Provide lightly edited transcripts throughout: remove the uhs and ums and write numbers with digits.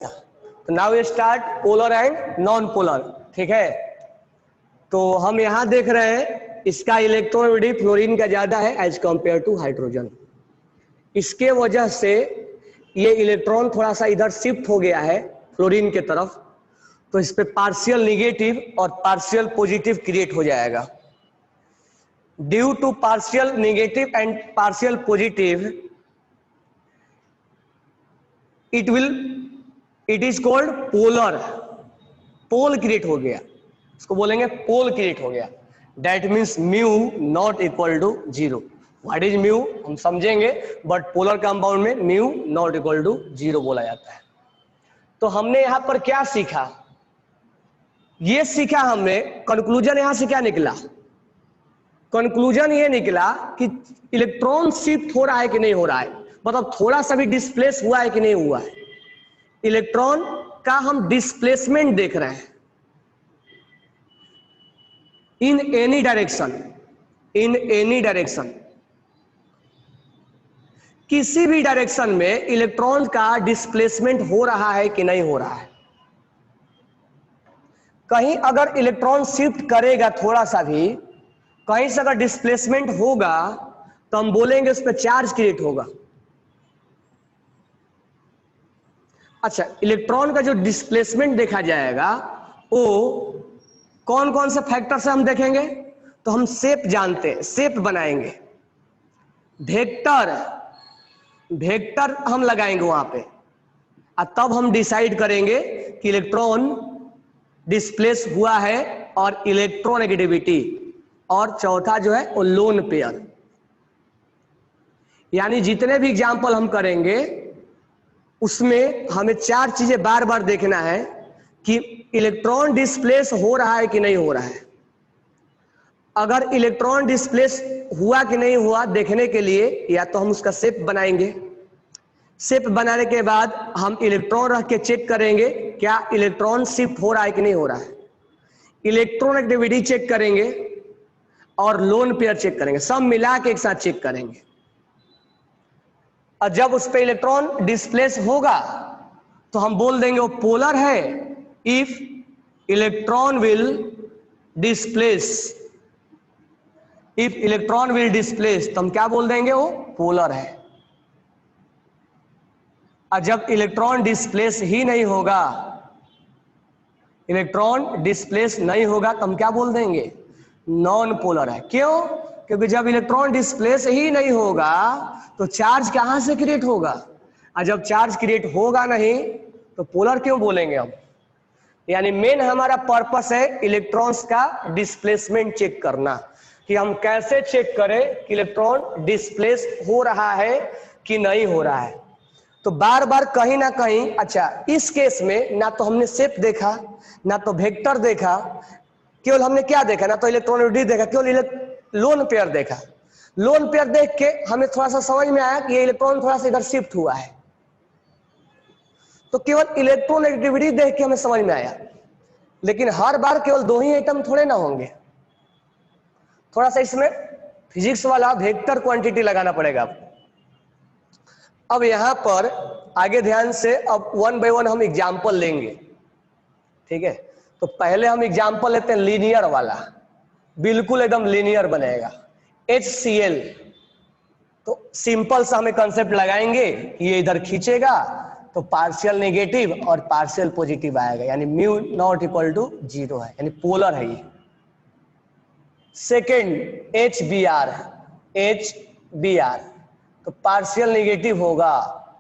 तो now we start polar and non polar. ठीक है, तो हम यहां देख रहे हैं इसका इलेक्ट्रॉनिटी फ्लोरीन का ज्यादा है एज कंपेयर टू हाइड्रोजन। इसके वजह से ये इलेक्ट्रॉन थोड़ा सा इधर शिफ्ट हो गया है फ्लोरीन के तरफ, तो इस पे पार्शियल निगेटिव और पार्शियल पॉजिटिव क्रिएट हो जाएगा। Due to partial negative and partial positive it is called polar. Pole create हो गया, इसको बोलेंगे पोल क्रिएट हो गया। That means mu not equal to zero. What is mu हम समझेंगे, बट पोलर कंपाउंड में mu not equal to zero बोला जाता है। तो हमने यहां पर क्या सीखा, ये सीखा हमने। कंक्लूजन यहां से क्या निकला, कंक्लूजन ये निकला कि इलेक्ट्रॉन शिफ्ट हो रहा है कि नहीं हो रहा है, मतलब थोड़ा सा भी डिस्प्लेस हुआ है कि नहीं हुआ है। इलेक्ट्रॉन का हम डिस्प्लेसमेंट देख रहे हैं इन एनी डायरेक्शन, इन एनी डायरेक्शन, किसी भी डायरेक्शन में इलेक्ट्रॉन का डिस्प्लेसमेंट हो रहा है कि नहीं हो रहा है। कहीं अगर इलेक्ट्रॉन शिफ्ट करेगा थोड़ा सा भी, कहीं से अगर डिस्प्लेसमेंट होगा तो हम बोलेंगे उस पर चार्ज क्रिएट होगा। अच्छा, इलेक्ट्रॉन का जो डिस्प्लेसमेंट देखा जाएगा वो कौन कौन से फैक्टर से हम देखेंगे, तो हम शेप जानते हैं, शेप बनाएंगे, वेक्टर, वेक्टर हम लगाएंगे वहां पे, और तब हम डिसाइड करेंगे कि इलेक्ट्रॉन डिस्प्लेस हुआ है और इलेक्ट्रोनेगेटिविटी, और चौथा जो है वो लोन पेयर। यानी जितने भी एग्जाम्पल हम करेंगे उसमें हमें चार चीजें बार बार देखना है कि इलेक्ट्रॉन डिस्प्लेस हो रहा है कि नहीं हो रहा है। अगर इलेक्ट्रॉन डिस्प्लेस हुआ कि नहीं हुआ देखने के लिए या तो हम उसका शेप बनाएंगे, शेप बनाने के बाद हम इलेक्ट्रॉन रख के चेक करेंगे क्या इलेक्ट्रॉन शिफ्ट हो रहा है कि नहीं हो रहा है, इलेक्ट्रोनेगेटिविटी चेक करेंगे और लोन पेयर चेक करेंगे, सब मिला के एक साथ चेक करेंगे। और जब उस पर इलेक्ट्रॉन डिस्प्लेस होगा तो हम बोल देंगे वो पोलर है। If electron will displace, if electron will displace तो हम क्या बोल देंगे, वो पोलर है। और जब इलेक्ट्रॉन डिस्प्लेस ही नहीं होगा, इलेक्ट्रॉन डिस्प्लेस नहीं होगा तो हम क्या बोल देंगे, नॉन पोलर है। क्यों, क्योंकि जब इलेक्ट्रॉन डिस्प्लेस ही नहीं होगा तो चार्ज कहां से क्रिएट होगा, और जब चार्ज क्रिएट होगा नहीं तो पोलर क्यों बोलेंगे हम। यानी मेन हमारा पर्पस है इलेक्ट्रॉन्स का डिस्प्लेसमेंट चेक करना, कि हम कैसे चेक करें कि इलेक्ट्रॉन डिस्प्लेस हो रहा है कि नहीं हो रहा है। तो बार बार कहीं ना कहीं, अच्छा इस केस में ना तो हमने शेप देखा, ना तो वेक्टर देखा, केवल हमने क्या देखा, ना तो इलेक्ट्रोनेगेटिविटी देखा, केवल लोन पेयर देखा। लोन पेयर देख के हमें थोड़ा सा समझ में आया कि ये इलेक्ट्रॉन थोड़ा सा इधर शिफ्ट हुआ है, तो केवल इलेक्ट्रोनेगेटिविटी देख के हमें समझ में आया। लेकिन हर बार केवल दो ही आइटम थोड़े ना होंगे, थोड़ा सा इसमें फिजिक्स वाला वेक्टर क्वांटिटी लगाना पड़ेगा। अब यहां पर आगे ध्यान से, अब वन बाय वन हम एग्जाम्पल लेंगे। ठीक है, तो पहले हम एग्जाम्पल लेते हैं लीनियर वाला, बिल्कुल एकदम लीनियर बनेगा। HCl, तो सिंपल सा हमें कंसेप्ट लगाएंगे, ये इधर खींचेगा तो पार्शियल नेगेटिव और पार्शियल पॉजिटिव आएगा, यानी mu not equal to zero है, यानी पोलर है ये। सेकेंड HBr, HBr तो पार्शियल नेगेटिव होगा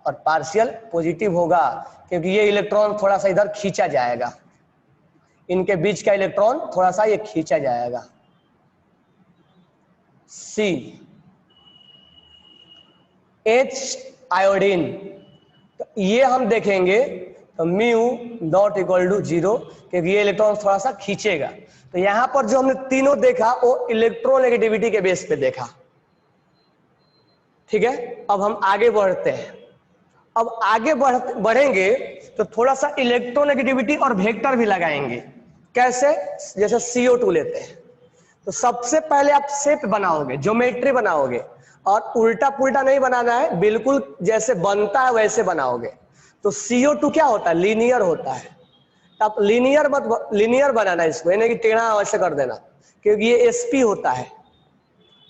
और पार्शियल पॉजिटिव होगा, क्योंकि ये इलेक्ट्रॉन थोड़ा सा इधर खींचा जाएगा, इनके बीच का इलेक्ट्रॉन थोड़ा सा ये खींचा जाएगा। C, H आयोडीन, तो ये हम देखेंगे तो mu not equal to zero, क्योंकि ये इलेक्ट्रॉन थोड़ा सा खींचेगा। तो यहां पर जो हमने तीनों देखा वो इलेक्ट्रोनेगेटिविटी के बेस पे देखा। ठीक है, अब हम आगे बढ़ते हैं। अब आगे बढ़ेंगे तो थोड़ा सा इलेक्ट्रोनेगेटिविटी और वेक्टर भी लगाएंगे। कैसे, जैसे CO2 लेते हैं, तो सबसे पहले आप शेप बनाओगे, ज्योमेट्री बनाओगे, और उल्टा पुल्टा नहीं बनाना है, बिल्कुल जैसे बनता है वैसे बनाओगे। तो CO2 क्या होता है, लीनियर होता है। अब लीनियर बनाना इसको, यानी कि टेढ़ा वैसे कर देना, क्योंकि ये sp होता है,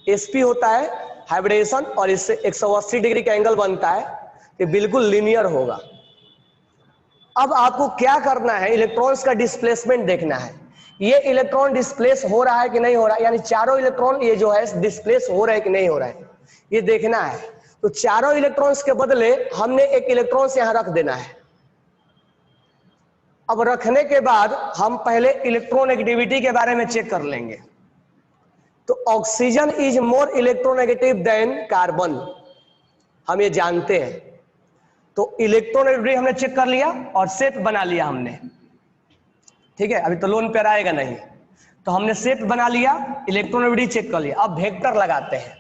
sp होता है हाइब्रिडेशन, और इससे 180 डिग्री का एंगल बनता है, कि बिल्कुल लीनियर होगा। अब आपको क्या करना है, इलेक्ट्रॉन्स का डिस्प्लेसमेंट देखना है, ये इलेक्ट्रॉन डिस्प्लेस हो रहा है कि नहीं हो रहा है, यानी चारों इलेक्ट्रॉन ये जो है डिस्प्लेस हो रहा है कि नहीं हो रहा है, ये देखना है। तो चारों इलेक्ट्रॉन्स के बदले हमने एक इलेक्ट्रॉन यहां रख देना है। अब रखने के बाद हम पहले इलेक्ट्रोनेगेटिविटी के बारे में चेक कर लेंगे। तो oxygen is more electronegative than carbon, हम ये जानते हैं। तो इलेक्ट्रोनेगेटिविटी हमने चेक कर लिया और सेट बना लिया हमने, ठीक है। अभी तो लोन पेयर आएगा नहीं, तो हमने सेट बना लिया, इलेक्ट्रोनेगेटिविटी चेक कर लिया। अब वेक्टर लगाते हैं।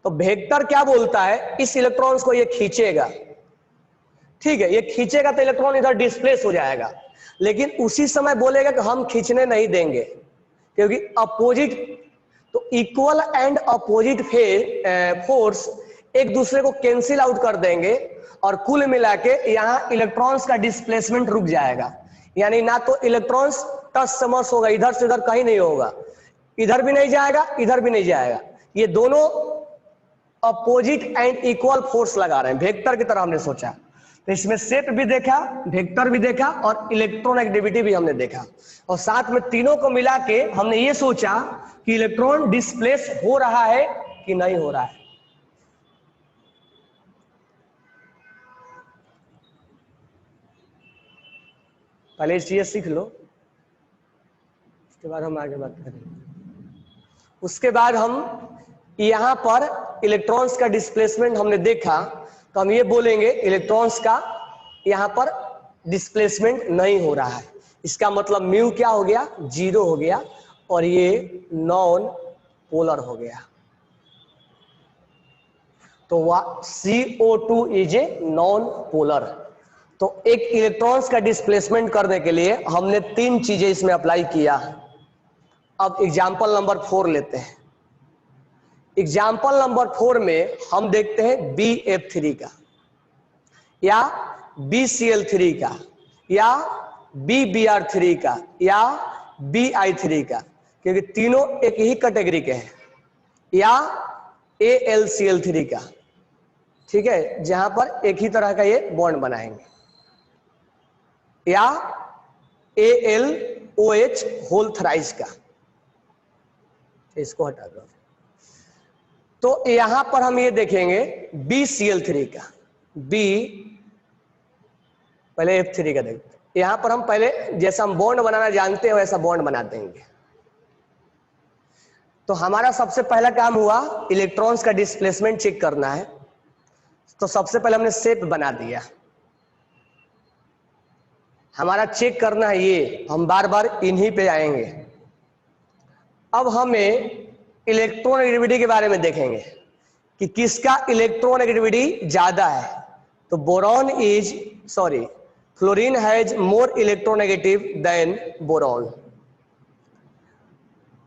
तो वेक्टर क्या बोलता है, इस इलेक्ट्रॉन्स को ये खींचेगा, ठीक है, ये खींचेगा तो इलेक्ट्रॉन इधर डिस्प्लेस हो जाएगा, लेकिन उसी समय बोलेगा कि हम खींचने नहीं देंगे, क्योंकि अपोजिट, तो इक्वल एंड अपोजिट फोर्स एक दूसरे को कैंसिल आउट कर देंगे, और कुल मिला के यहां इलेक्ट्रॉन्स का डिस्प्लेसमेंट रुक जाएगा। यानी ना तो इलेक्ट्रॉन्स टच समर्स होगा, इधर से इधर कहीं नहीं होगा, इधर भी नहीं जाएगा, इधर भी नहीं जाएगा, ये दोनों अपोजिट एंड इक्वल फोर्स लगा रहे हैं, वेक्टर की तरह हमने सोचा। तो इसमें सेट भी देखा, वेक्टर भी देखा, और इलेक्ट्रोनेगेटिविटी भी हमने देखा, और साथ में तीनों को मिला के हमने ये सोचा कि इलेक्ट्रॉन डिस्प्लेस हो रहा है कि नहीं हो रहा है। पहले इस चीज सीख लो, उसके बाद हम आगे बात करेंगे। उसके बाद हम यहां पर इलेक्ट्रॉन्स का डिस्प्लेसमेंट हमने देखा, तो हम ये बोलेंगे इलेक्ट्रॉन्स का यहां पर डिस्प्लेसमेंट नहीं हो रहा है। इसका मतलब म्यू क्या हो गया, 0 हो गया, और ये नॉन पोलर हो गया। तो CO2 is a non polar. तो एक इलेक्ट्रॉन्स का डिस्प्लेसमेंट करने के लिए हमने 3 चीजें इसमें अप्लाई किया। अब एग्जाम्पल नंबर 4 लेते हैं। एग्जाम्पल नंबर 4 में हम देखते हैं BF3 का, या BCl3 का, या BBr3 का, या BI3 का, क्योंकि तीनों एक ही कैटेगरी के हैं, या AlCl3 का, ठीक है, जहां पर एक ही तरह का ये बॉन्ड बनाएंगे, या AlOH होल थ्राइस का, इसको हटा दो। तो यहां पर हम ये देखेंगे BCl3 का, पहले F3 का देखते हैं। यहां पर हम पहले जैसा हम बॉन्ड बनाना जानते हैं वैसा बॉन्ड बना देंगे। तो हमारा सबसे पहला काम हुआ इलेक्ट्रॉन्स का डिस्प्लेसमेंट चेक करना है। तो सबसे पहले हमने शेप बना दिया, हमारा चेक करना है ये, हम बार बार इन्हीं पे आएंगे। अब हमें इलेक्ट्रोनेगेटिविटी के बारे में देखेंगे कि किसका इलेक्ट्रोनेगेटिविटी ज्यादा है। तो fluorine has more electronegative than boron.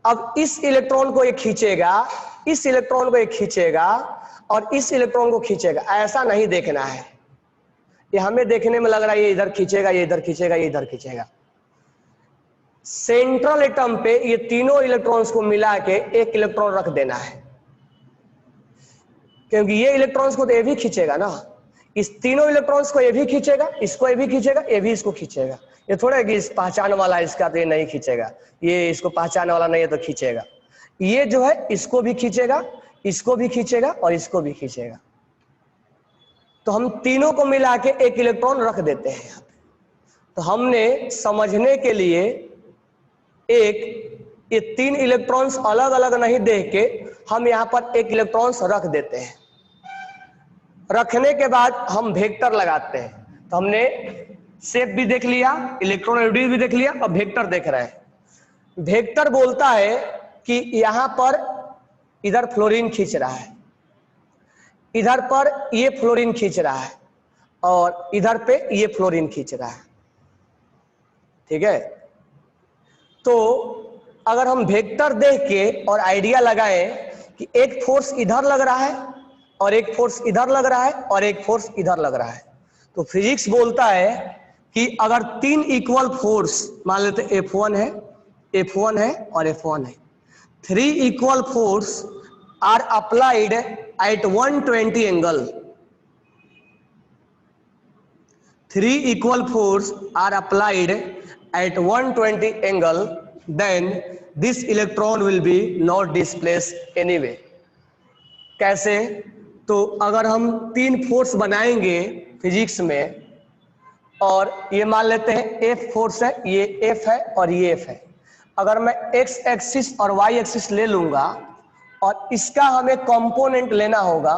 अब इस इलेक्ट्रॉन को ये खींचेगा, इस इलेक्ट्रॉन को ये खींचेगा, और इस इलेक्ट्रॉन को खींचेगा, ऐसा नहीं देखना है। ये हमें देखने में लग रहा है ये इधर खींचेगा, ये इधर खींचेगा, ये इधर खींचेगा। सेंट्रल एटम पे ये तीनों इलेक्ट्रॉन्स को मिला के एक इलेक्ट्रॉन रख देना है, क्योंकि ये इलेक्ट्रॉन्स को तो ये भी खींचेगा ना, इस तीनों इलेक्ट्रॉन्स को ये भी खींचेगा, इसको ये भी खींचेगा, ये भी इसको खींचेगा। ये थोड़ा है कि इस पहचान वाला इसका तो ये नहीं खींचेगा, ये इसको पहचान वाला नहीं है तो खींचेगा। ये जो है इसको भी खींचेगा, इसको भी खींचेगा, और इसको भी खींचेगा। तो हम तीनों को मिला के एक इलेक्ट्रॉन रख देते हैं यहाँ पे। तो हमने समझने के लिए ये 3 इलेक्ट्रॉन्स अलग अलग नहीं देख के हम यहाँ पर एक इलेक्ट्रॉन्स रख देते हैं। रखने के बाद हम वेक्टर लगाते हैं। तो हमने शेप भी देख लिया, इलेक्ट्रोनेगेटिविटी भी देख लिया, अब वेक्टर देख रहे हैं। वेक्टर बोलता है कि यहां पर इधर फ्लोरीन खींच रहा है, इधर पर ये फ्लोरीन खींच रहा है, और इधर पे ये फ्लोरीन खींच रहा है, ठीक है। तो अगर हम वेक्टर देख के और आइडिया लगाएं कि एक फोर्स इधर लग रहा है, और एक फोर्स इधर लग रहा है, और एक फोर्स इधर लग रहा है, तो फिजिक्स बोलता है कि अगर 3 इक्वल फोर्स, मान लेते F1 है, F1 है और F1 है, 3 equal force are applied at 120 angle, 3 equal force are applied at 120 angle, then this electron will be not displaced anyway. कैसे? तो अगर हम 3 फोर्स बनाएंगे फिजिक्स में, और ये मान लेते हैं F फोर्स है, ये F है और ये F है, अगर मैं X एक्सिस और Y एक्सिस ले लूंगा और इसका हमें कंपोनेंट लेना होगा,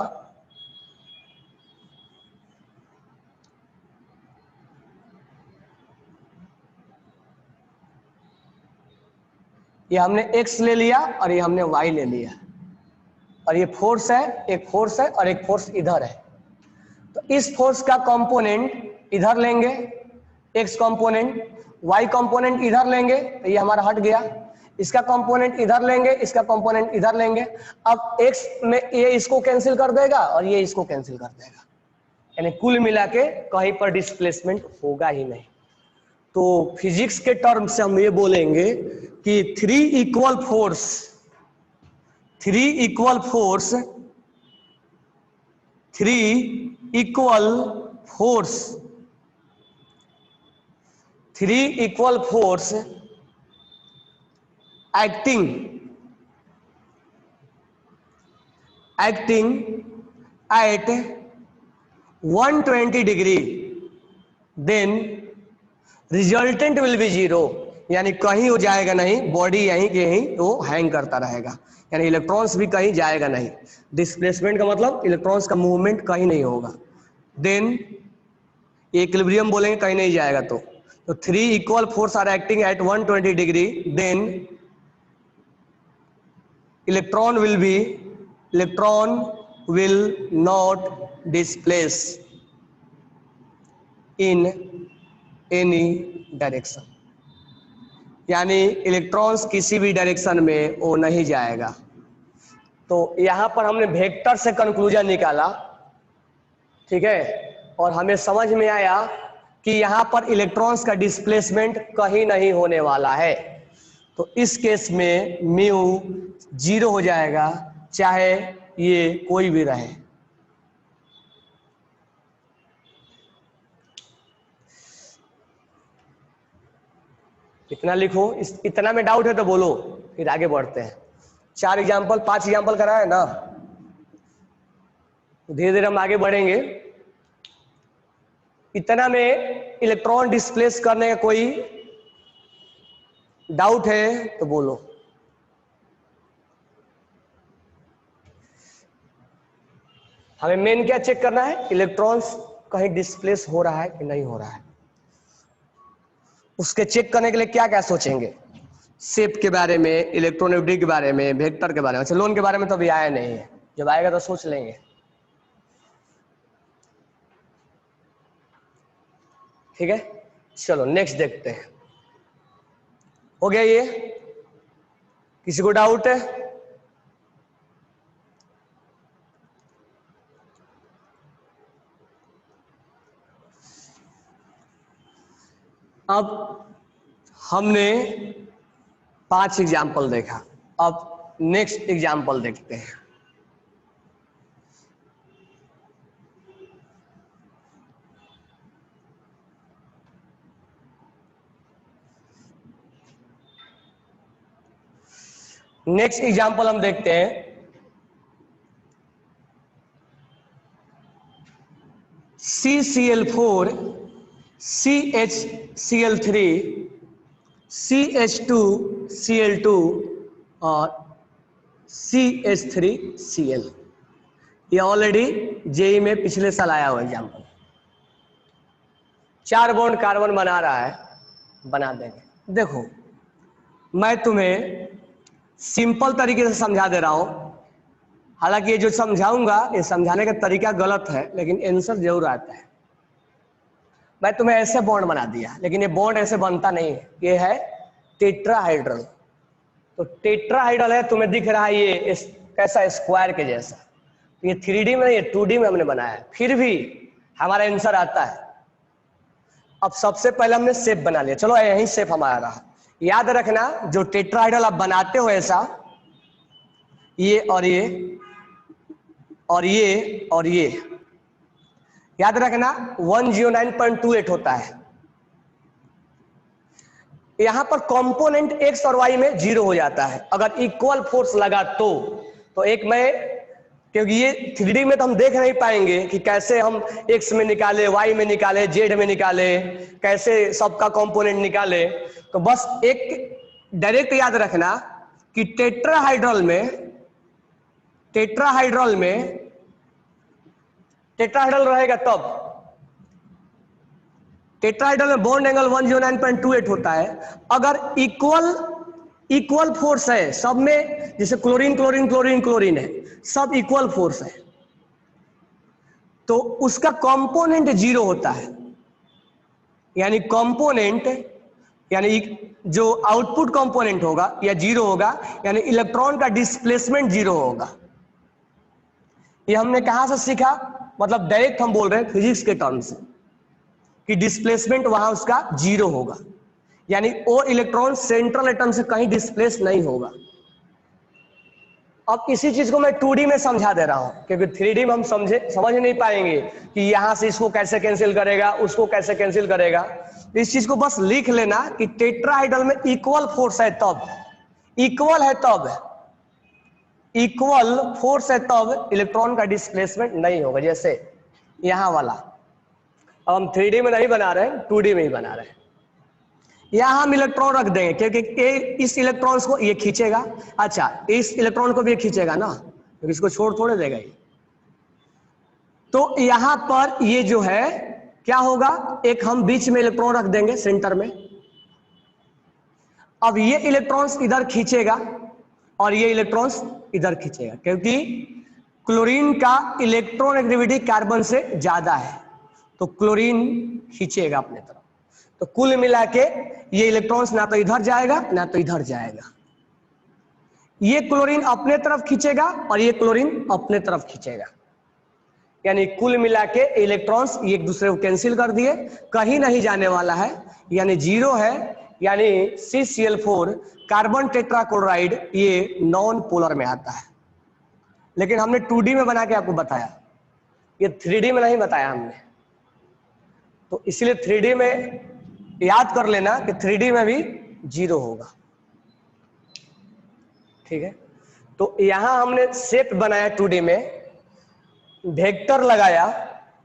ये हमने x ले लिया और ये हमने y ले लिया, और ये फोर्स है, एक फोर्स है और एक फोर्स इधर है, तो इस फोर्स का कंपोनेंट इधर लेंगे x कंपोनेंट, y कंपोनेंट इधर लेंगे तो ये हमारा हट गया, इसका कंपोनेंट इधर लेंगे, इसका कंपोनेंट इधर लेंगे, अब x में ये इसको कैंसिल कर देगा और ये इसको कैंसिल कर देगा, यानी कुल मिला के कहीं पर डिस्प्लेसमेंट होगा ही नहीं। तो फिजिक्स के टर्म से हम ये बोलेंगे कि 3 equal force, 3 equal force, 3 equal force, 3 equal force acting at 120 degree, then resultant will be 0, यानी कहीं हो जाएगा नहीं, बॉडी यहीं के यहीं वो हैंग करता रहेगा, यानी इलेक्ट्रॉन्स भी कहीं जाएगा नहीं। डिस्प्लेसमेंट का मतलब इलेक्ट्रॉन्स का मूवमेंट कहीं नहीं होगा। देन इक्विलिब्रियम बोलेंगे कहीं नहीं जाएगा, तो 3 equal force are acting at 120 degree, then electron will not displace in any direction, यानी इलेक्ट्रॉन्स किसी भी डायरेक्शन में वो नहीं जाएगा। तो यहां पर हमने वेक्टर से कंक्लूजन निकाला, ठीक है, और हमें समझ में आया कि यहां पर इलेक्ट्रॉन्स का डिस्प्लेसमेंट कहीं नहीं होने वाला है, तो इस केस में म्यू 0 हो जाएगा, चाहे ये कोई भी रहे। इतना लिखो, इतना में डाउट है तो बोलो, फिर आगे बढ़ते हैं। 4 एग्जाम्पल 5 एग्जाम्पल कराए ना, धीरे धीरे हम आगे बढ़ेंगे। इतना में इलेक्ट्रॉन डिस्प्लेस करने का कोई डाउट है तो बोलो। हमें मेन क्या चेक करना है, इलेक्ट्रॉन्स कहीं डिस्प्लेस हो रहा है कि नहीं हो रहा है। उसके चेक करने के लिए क्या क्या सोचेंगे, शेप के बारे में, इलेक्ट्रोनेगेटिव के बारे में, वेक्टर के बारे में। अच्छा, लोन के बारे में तो अभी आया नहीं है, जब आएगा तो सोच लेंगे। ठीक है, चलो नेक्स्ट देखते हैं। हो गया ये, किसी को डाउट है? अब हमने 5 एग्जाम्पल देखा, अब नेक्स्ट एग्जाम्पल देखते हैं। नेक्स्ट एग्जाम्पल हम देखते हैं, CCl4 CHCl3 CH2Cl2 और CH3Cl। ये ऑलरेडी जेई में पिछले साल आया हुआ एग्जाम्पल। 4 बॉन्ड कार्बन बना रहा है, बना देंगे। देखो, मैं तुम्हें सिंपल तरीके से समझा दे रहा हूं, हालांकि ये जो समझाऊंगा ये समझाने का तरीका गलत है, लेकिन आंसर जरूर आता है। मैं तुम्हें ऐसे बॉन्ड बना दिया, लेकिन ये बॉन्ड ऐसे बनता नहीं है, ये है टेट्राहाइड्रल। तो टेट्राहाइड्रल है, तुम्हें दिख रहा है ये कैसा, स्क्वायर के जैसा। तो ये 3D में, ये 2D में हमने बनाया है, फिर भी हमारा आंसर आता है। अब सबसे पहले हमने शेप बना लिया, चलो यही शेप हमारा रहा। याद रखना जो टेट्राहेड्रल आप बनाते हो ऐसा, ये और ये और ये और ये, याद रखना 109.28 होता है। यहां पर कंपोनेंट एक्स और वाई में 0 हो जाता है अगर इक्वल फोर्स लगा तो एक में, क्योंकि ये 3D में तो हम देख नहीं पाएंगे कि कैसे हम एक्स में निकाले, वाई में निकाले, जेड में निकाले, कैसे सबका कंपोनेंट निकाले। तो बस एक डायरेक्ट याद रखना कि टेट्राहाइड्रल में रहेगा तब, टेट्राहाइड्रल में बॉन्ड एंगल 109.28 होता है अगर इक्वल फोर्स है सब में, जैसे क्लोरीन क्लोरीन क्लोरीन क्लोरीन है, सब इक्वल फोर्स है तो उसका कंपोनेंट 0 होता है। यानी कंपोनेंट, यानी जो आउटपुट कंपोनेंट होगा या 0 होगा, यानी इलेक्ट्रॉन का डिस्प्लेसमेंट 0 होगा। ये हमने कहां से सीखा, मतलब डायरेक्ट हम बोल रहे हैं फिजिक्स के टर्म से कि डिस्प्लेसमेंट वहां उसका 0 होगा, यानी वो इलेक्ट्रॉन सेंट्रल एटम से कहीं डिस्प्लेस नहीं होगा। अब इसी चीज को मैं 2D में समझा दे रहा हूं क्योंकि 3D में हम समझ नहीं पाएंगे कि यहां से इसको कैसे कैंसिल करेगा, उसको कैसे कैंसिल करेगा। इस चीज को बस लिख लेना कि टेट्राहाइड्रल में इक्वल फोर्स है तब, इक्वल फोर्स है तब इलेक्ट्रॉन का डिस्प्लेसमेंट नहीं होगा। जैसे यहां वाला, अब हम 3D में नहीं बना रहे हैं, 2D में ही बना रहे हैं। यहां हम इलेक्ट्रॉन रख देंगे क्योंकि इस इलेक्ट्रॉन्स को ये खींचेगा, अच्छा इस इलेक्ट्रॉन को भी ये खींचेगा ना, क्योंकि इसको छोड़ थोड़े देगा ये। तो यहां पर ये जो है क्या होगा, एक हम बीच में इलेक्ट्रॉन रख देंगे सेंटर में। अब ये इलेक्ट्रॉन्स इधर खींचेगा और ये इलेक्ट्रॉन्स इधर खींचेगा, क्योंकि क्लोरीन का इलेक्ट्रॉन एक्टिविटी कार्बन से ज्यादा है तो क्लोरीन खींचेगा अपने तरफ। तो कुल मिला के ये इलेक्ट्रॉन्स ना तो इधर जाएगा ना तो इधर जाएगा, ये क्लोरीन अपने तरफ खींचेगा और ये क्लोरीन अपने तरफ खींचेगा। यानी कुल मिला के इलेक्ट्रॉन्स एक दूसरे को कैंसिल कर दिए, कहीं नहीं जाने वाला है, यानी 0 है। यानी CCl4 कार्बन टेट्राक्लोराइड ये नॉन पोलर में आता है। लेकिन हमने 2D में बना के आपको बताया, ये 3D में नहीं बताया हमने, तो इसलिए 3D में याद कर लेना कि 3D में भी 0 होगा। ठीक है, तो यहां हमने शेप बनाया 2D में, वेक्टर लगाया,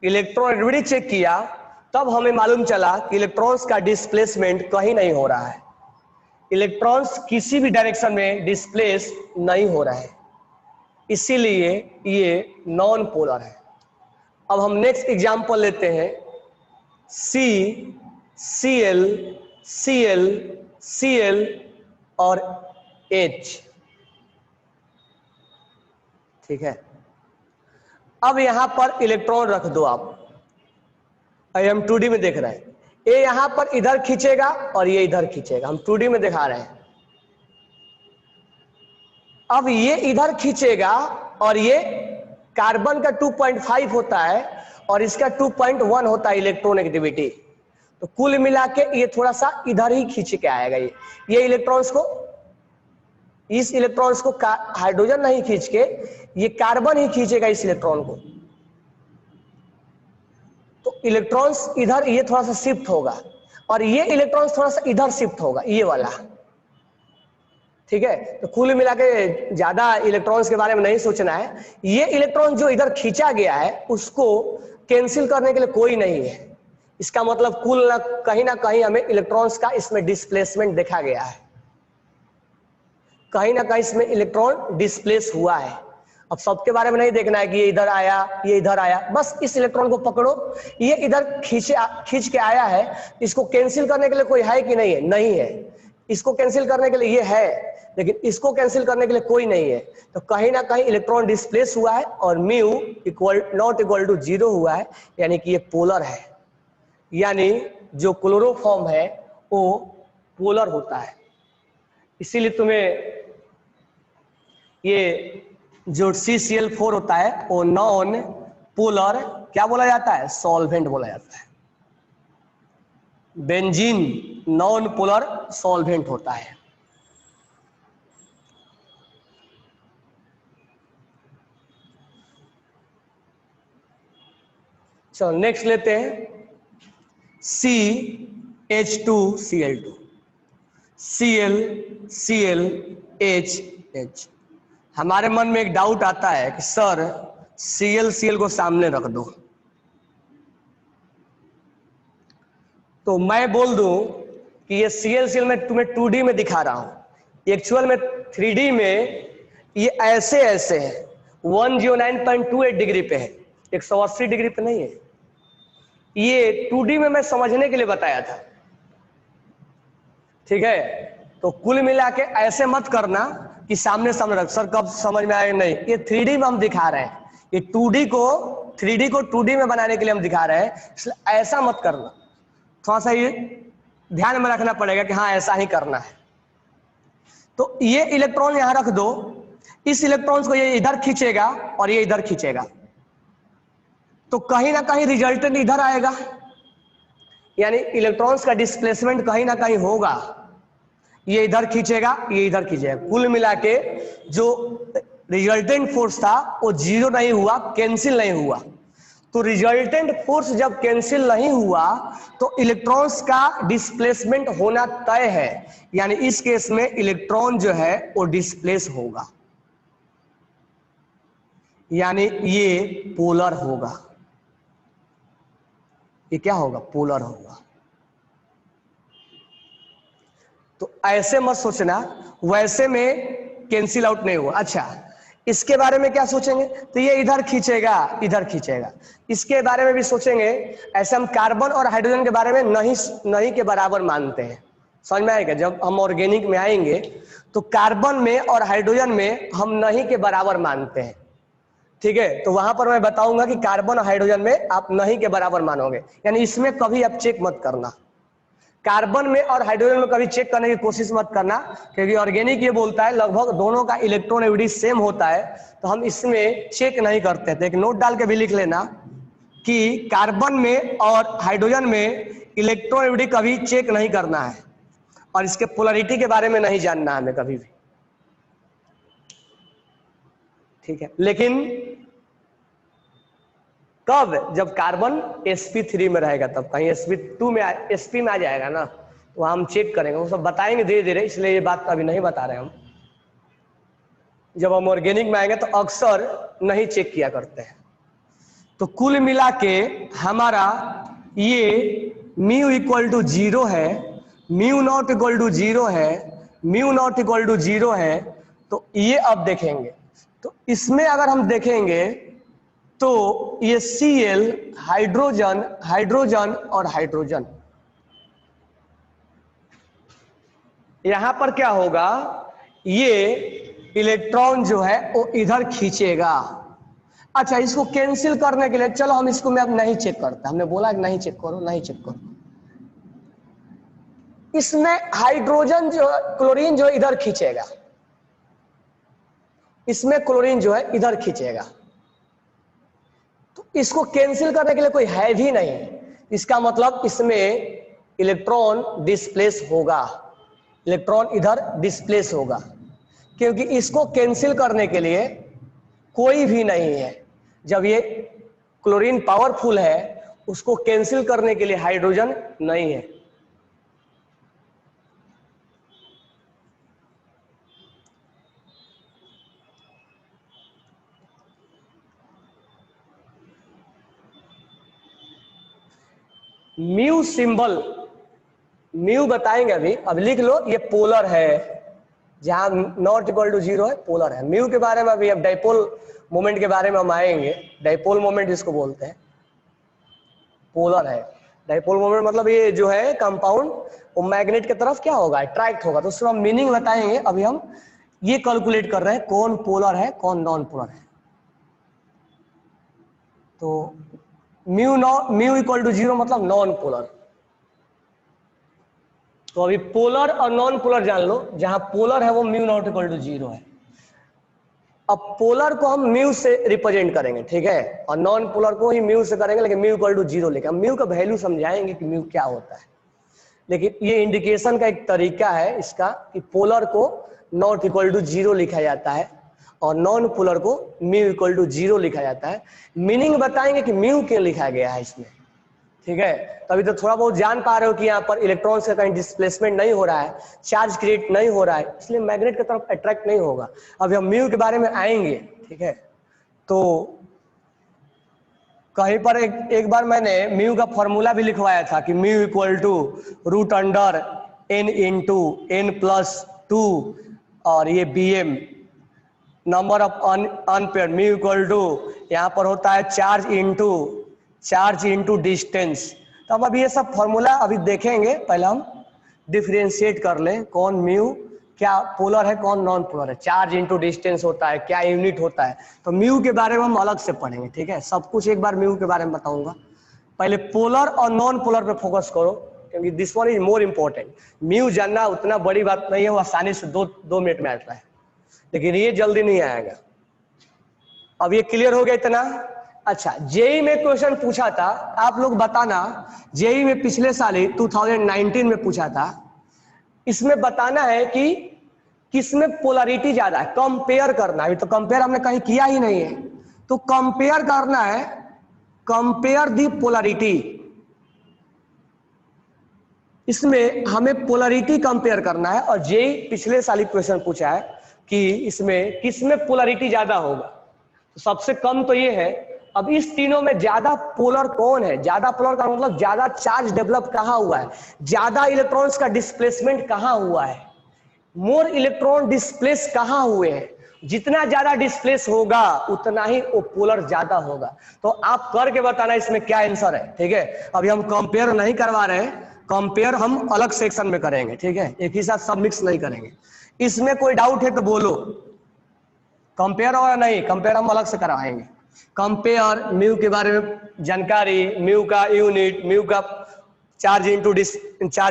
इलेक्ट्रॉन एक्टिविटी चेक किया, तब हमें मालूम चला कि इलेक्ट्रॉन्स का डिस्प्लेसमेंट कहीं नहीं हो रहा है, इलेक्ट्रॉन्स किसी भी डायरेक्शन में डिस्प्लेस नहीं हो रहा है, इसीलिए ये नॉन पोलर है। अब हम नेक्स्ट एग्जांपल लेते हैं, Cl, Cl, Cl और H। ठीक है, अब यहां पर इलेक्ट्रॉन रख दो आप, हम 2D में देख रहे हैं, ये यहां पर इधर खींचेगा और ये इधर खींचेगा, हम 2D में दिखा रहे हैं। अब ये इधर खींचेगा और ये कार्बन का 2.5 होता है और इसका 2.1 होता है इलेक्ट्रॉन एक्टिविटी, तो कुल मिला के ये थोड़ा सा इधर ही खींच के आएगा। ये इलेक्ट्रॉन्स को, इस इलेक्ट्रॉन्स को हाइड्रोजन नहीं खींच के ये कार्बन ही खींचेगा इस इलेक्ट्रॉन को, तो इलेक्ट्रॉन्स इधर ये थोड़ा सा शिफ्ट होगा और ये इलेक्ट्रॉन्स थोड़ा सा इधर शिफ्ट होगा, ये वाला। ठीक है, तो कुल मिला के ज्यादा इलेक्ट्रॉन्स के बारे में नहीं सोचना है। ये इलेक्ट्रॉन जो इधर खींचा गया है उसको कैंसिल करने के लिए कोई नहीं है, इसका मतलब कुल ना कहीं हमें इलेक्ट्रॉन्स का इसमें डिस्प्लेसमेंट देखा गया है, कहीं ना कहीं इसमें इलेक्ट्रॉन डिस्प्लेस हुआ है। अब सबके बारे में नहीं देखना है कि ये इधर आया ये इधर आया, बस इस इलेक्ट्रॉन को पकड़ो, ये इधर खींच के आया है, इसको कैंसिल करने के लिए कोई है कि नहीं है? नहीं है। इसको कैंसिल करने के लिए ये है, लेकिन इसको कैंसिल करने के लिए कोई नहीं है, तो कहीं ना कहीं इलेक्ट्रॉन डिस्प्लेस हुआ है और म्यू नॉट इक्वल टू 0 हुआ है, यानी कि ये पोलर है। यानी जो क्लोरोफॉर्म है वो पोलर होता है। इसीलिए तुम्हें ये जो CCl4 होता है वो नॉन पोलर क्या बोला जाता है? सॉल्वेंट बोला जाता है। बेंजीन नॉन पोलर सॉल्वेंट होता है। चलो नेक्स्ट लेते हैं CH2Cl2 ClClHH। हमारे मन में एक डाउट आता है कि सर Cl को सामने रख दो, तो मैं बोल दूं कि ये Cl मैं तुम्हें 2D में दिखा रहा हूं, एक्चुअल में 3D में ये ऐसे ऐसे है, 109.28 डिग्री पे है, 180 डिग्री पे नहीं है। ये 2D में मैं समझने के लिए बताया था, ठीक है। तो कुल मिला के ऐसे मत करना कि सामने सामने रख, सर कब समझ में आएगा, नहीं, ये 3D में हम दिखा रहे हैं, ये 2D को 3D को 2D में बनाने के लिए हम दिखा रहे हैं, इसलिए ऐसा मत करना, थोड़ा सा ये ध्यान में रखना पड़ेगा कि हाँ ऐसा ही करना है। तो ये इलेक्ट्रॉन यहां रख दो, इस इलेक्ट्रॉन्स को ये इधर खींचेगा और ये इधर खींचेगा, तो कहीं ना कहीं रिजल्टेंट इधर आएगा, यानी इलेक्ट्रॉन्स का डिस्प्लेसमेंट कहीं ना कहीं होगा, ये इधर खींचेगा ये इधर खींचेगा, कुल मिला के जो रिजल्टेंट फोर्स था वो जीरो नहीं हुआ, कैंसिल नहीं हुआ। तो रिजल्टेंट फोर्स जब कैंसिल नहीं हुआ तो इलेक्ट्रॉन्स का डिस्प्लेसमेंट होना तय है, यानी इस केस में इलेक्ट्रॉन जो है वो डिस्प्लेस होगा, यानी ये पोलर होगा। ये क्या होगा, पोलर होगा। तो ऐसे मत सोचना, वैसे में कैंसिल आउट नहीं हुआ। अच्छा, इसके बारे में क्या सोचेंगे, तो ये इधर खींचेगा इधर खींचेगा, इसके बारे में भी सोचेंगे। ऐसे हम कार्बन और हाइड्रोजन के बारे में नहीं के बराबर मानते हैं, समझ में आएगा। जब हम ऑर्गेनिक में आएंगे तो कार्बन में और हाइड्रोजन में हम नहीं के बराबर मानते हैं, ठीक है। तो वहां पर मैं बताऊंगा कि कार्बन और हाइड्रोजन में आप नहीं के बराबर मानोगे, यानी इसमें कभी आप चेक मत करना, कार्बन में और हाइड्रोजन में कभी चेक करने की कोशिश मत करना, क्योंकि ऑर्गेनिक ये बोलता है लगभग दोनों का इलेक्ट्रॉन सेम होता है, तो हम इसमें चेक नहीं करते थे। एक नोट डाल के भी लिख लेना कि कार्बन में और हाइड्रोजन में इलेक्ट्रॉन कभी चेक नहीं करना है, और इसके पोलरिटी के बारे में नहीं जानना हमें कभी भी, ठीक है। लेकिन कब, जब कार्बन sp3 में रहेगा तब, कहीं sp2 में sp में आ जाएगा ना, तो हम चेक करेंगे, वो सब बताएंगे धीरे धीरे, इसलिए ये बात अभी नहीं बता रहे हम। जब हम ऑर्गेनिक में आएंगे तो अक्सर नहीं चेक किया करते हैं। तो कुल मिला के हमारा ये म्यू इक्वल टू 0 है, म्यू नॉट इक्वल टू 0 है, म्यू नॉट इक्वल टू 0 है। तो ये अब देखेंगे, तो इसमें अगर हम देखेंगे तो ये Cl हाइड्रोजन हाइड्रोजन और हाइड्रोजन, यहां पर क्या होगा, ये इलेक्ट्रॉन जो है वो इधर खींचेगा। अच्छा, इसको कैंसिल करने के लिए चलो हम इसको मैं अब नहीं चेक करता, हमने बोला कि नहीं चेक करो नहीं चेक करो। इसमें हाइड्रोजन जो क्लोरीन जो इधर खींचेगा, इसमें क्लोरीन जो है इधर खींचेगा, तो इसको कैंसिल करने के लिए कोई है भी नहीं, इसका मतलब इसमें इलेक्ट्रॉन डिस्प्लेस होगा, इलेक्ट्रॉन इधर डिस्प्लेस होगा, क्योंकि इसको कैंसिल करने के लिए कोई भी नहीं है। जब ये क्लोरीन पावरफुल है, उसको कैंसिल करने के लिए हाइड्रोजन नहीं है। म्यू सिंबल, म्यू बताएंगे अभी, अब लिख लो, ये पोलर है, जहां नॉट इक्वल टू 0 है पोलर है। म्यू के बारे में अभी, अब डाइपोल मोमेंट के बारे में हम आएंगे, डाइपोल मोमेंट जिसको बोलते हैं पोलर है। डाइपोल मोमेंट मतलब ये जो है कंपाउंड वो मैग्नेट की तरफ क्या होगा, अट्रैक्ट होगा, तो उसका हम मीनिंग बताएंगे। अभी हम ये कैलकुलेट कर रहे हैं कौन पोलर है कौन नॉन पोलर है। तो म्यू इक्वल टू 0 मतलब नॉन पोलर। तो अभी पोलर और नॉन पोलर जान लो, जहां पोलर है वो म्यू नॉट इक्वल टू 0 है। अब पोलर को हम म्यू से रिप्रेजेंट करेंगे, ठीक है, और नॉन पोलर को ही म्यू से करेंगे, लेकिन म्यू इक्वल टू 0 लेके हम म्यू का वैल्यू समझाएंगे कि म्यू क्या होता है। लेकिन ये इंडिकेशन का एक तरीका है इसका कि पोलर को नॉट इक्वल टू 0 लिखा जाता है और नॉन पोलर को म्यू इक्वल टू 0 लिखा जाता है। मीनिंग बताएंगे कि म्यू क्यों लिखा गया है इसमें, ठीक है। तभी तो थोड़ा बहुत जान पा रहे हो कि यहाँ पर इलेक्ट्रॉन से कहीं डिस्प्लेसमेंट नहीं हो रहा है, चार्ज क्रिएट नहीं हो रहा है, इसलिए मैग्नेट की तरफ अट्रैक्ट नहीं होगा। अभी हम म्यू के बारे में आएंगे, ठीक है। तो कहीं पर एक बार मैंने म्यू का फॉर्मूला भी लिखवाया था कि mu equal to root under n into n plus 2 और ये bm number of unpair, mu equal to यहाँ पर होता है चार्ज इंटू डिस्टेंस। तो हम अभी ये सब फॉर्मूला अभी देखेंगे, पहले हम डिफरेंशिएट कर लें कौन म्यू क्या पोलर है कौन नॉन पोलर है, चार्ज इंटू डिस्टेंस होता है, क्या यूनिट होता है। तो म्यू के बारे में हम अलग से पढ़ेंगे, ठीक है। सब कुछ एक बार म्यू के बारे में बताऊंगा, पहले पोलर और नॉन पोलर पे फोकस करो क्योंकि this one is more important. Mu जानना उतना बड़ी बात नहीं है, वो आसानी से दो मिनट में आता है, लेकिन ये जल्दी नहीं आएगा। अब ये क्लियर हो गया इतना। अच्छा, जेई में क्वेश्चन पूछा था, आप लोग बताना, जेई में पिछले साल ही 2019 में पूछा था, इसमें बताना है कि किसमें पोलैरिटी ज्यादा है, कंपेयर करना है। तो कंपेयर हमने कहीं किया ही नहीं है, तो कंपेयर करना है, कंपेयर दी पोलैरिटी। इसमें हमें पोलैरिटी कंपेयर करना है और जेई पिछले साल ही क्वेश्चन पूछा है कि इसमें किसमें पोलैरिटी ज्यादा होगा। तो सबसे कम तो ये है। अब इस तीनों में ज्यादा पोलर कौन है, ज्यादा पोलर का मतलब ज्यादा चार्ज डेवलप कहां हुआ है, ज्यादा इलेक्ट्रॉन्स का डिस्प्लेसमेंट कहां हुआ है, मोर इलेक्ट्रॉन डिस्प्लेस कहां हुए हैं। जितना ज्यादा डिस्प्लेस होगा उतना ही वो पोलर ज्यादा होगा। तो आप करके बताना इसमें क्या आंसर है, ठीक है। अभी हम कंपेयर नहीं करवा रहे हैं, कंपेयर हम अलग सेक्शन में करेंगे, ठीक है, एक ही साथ सब मिक्स नहीं करेंगे। इसमें कोई डाउट है तो बोलो, कंपेयर और नहीं, कंपेयर हम अलग से करवाएंगे। कंपेयर म्यू के बारे में जानकारी, म्यू का यूनिट, म्यू का चार्ज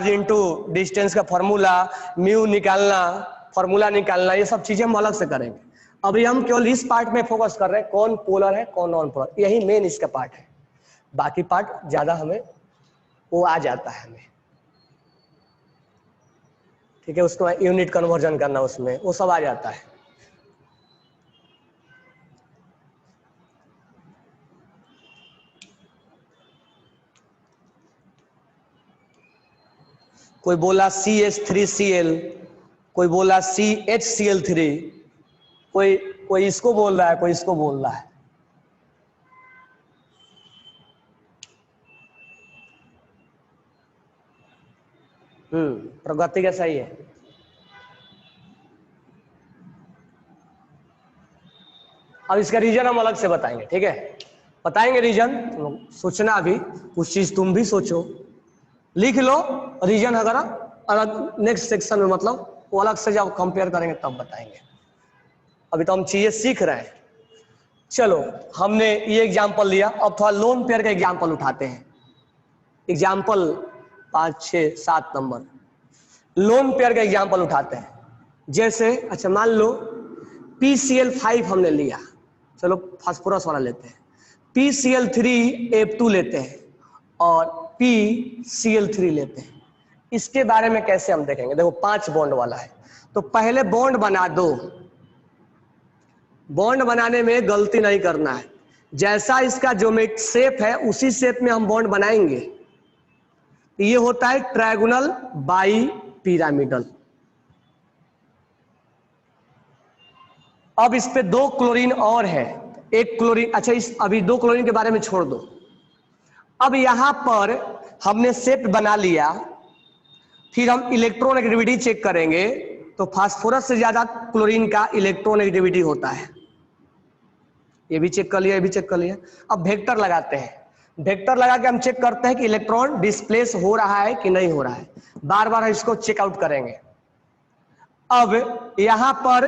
इंटू डिस्टेंस का फॉर्मूला, म्यू निकालना, फॉर्मूला निकालना, ये सब चीजें हम अलग से करेंगे। अभी हम केवल इस पार्ट में फोकस कर रहे हैं, कौन पोलर है कौन नॉन पोलर, यही मेन इसका पार्ट है। बाकी पार्ट ज्यादा हमें वो आ जाता है हमें, ठीक है। उसको यूनिट कन्वर्जन करना, उसमें वो सब आ जाता है। कोई बोला CH3Cl, कोई बोला CHCl3, कोई इसको बोल रहा है, कोई इसको बोल रहा है। प्रगति कैसा ही है। अब इसका रीजन हम अलग से बताएंगे, ठीक है, बताएंगे रीजन। सोचना अभी कुछ चीज तुम भी सोचो, लिख लो रीजन अगर अलग नेक्स्ट सेक्शन में, मतलब वो अलग से जब कंपेयर करेंगे तब बताएंगे। अभी तो हम चीजें सीख रहे हैं। चलो, हमने ये एग्जांपल लिया, अब थोड़ा लोन पेयर का एग्जांपल उठाते हैं। एग्जांपल 5, 6, 7 नंबर लोन पेयर का एग्जांपल उठाते हैं। जैसे अच्छा मान लो PCl5 हमने लिया, चलो फास्फोरस वाला लेते हैं, PCl3F2 लेते हैं और PCl3 लेते हैं। इसके बारे में कैसे हम देखेंगे, देखो 5 बॉन्ड वाला है, तो पहले बॉन्ड बना दो। बॉन्ड बनाने में गलती नहीं करना है, जैसा इसका ज्योमेट्रिक शेप है उसी शेप में हम बॉन्ड बनाएंगे। ये होता है ट्रायगोनल बाई पिरामिडल। अब इस पे 2 क्लोरीन और है, एक क्लोरीन, अच्छा इस अभी 2 क्लोरीन के बारे में छोड़ दो। अब यहां पर हमने शेप बना लिया, फिर हम इलेक्ट्रॉन एक्टिविटी चेक करेंगे, तो फास्फोरस से ज्यादा क्लोरीन का इलेक्ट्रॉन एक्टिविटी होता है। ये भी चेक कर लिया, ये भी चेक कर लिया। अब वेक्टर लगाते हैं, वेक्टर लगा के हम चेक करते हैं कि इलेक्ट्रॉन डिस्प्लेस हो रहा है कि नहीं हो रहा है। बार बार इसको चेकआउट करेंगे। अब यहां पर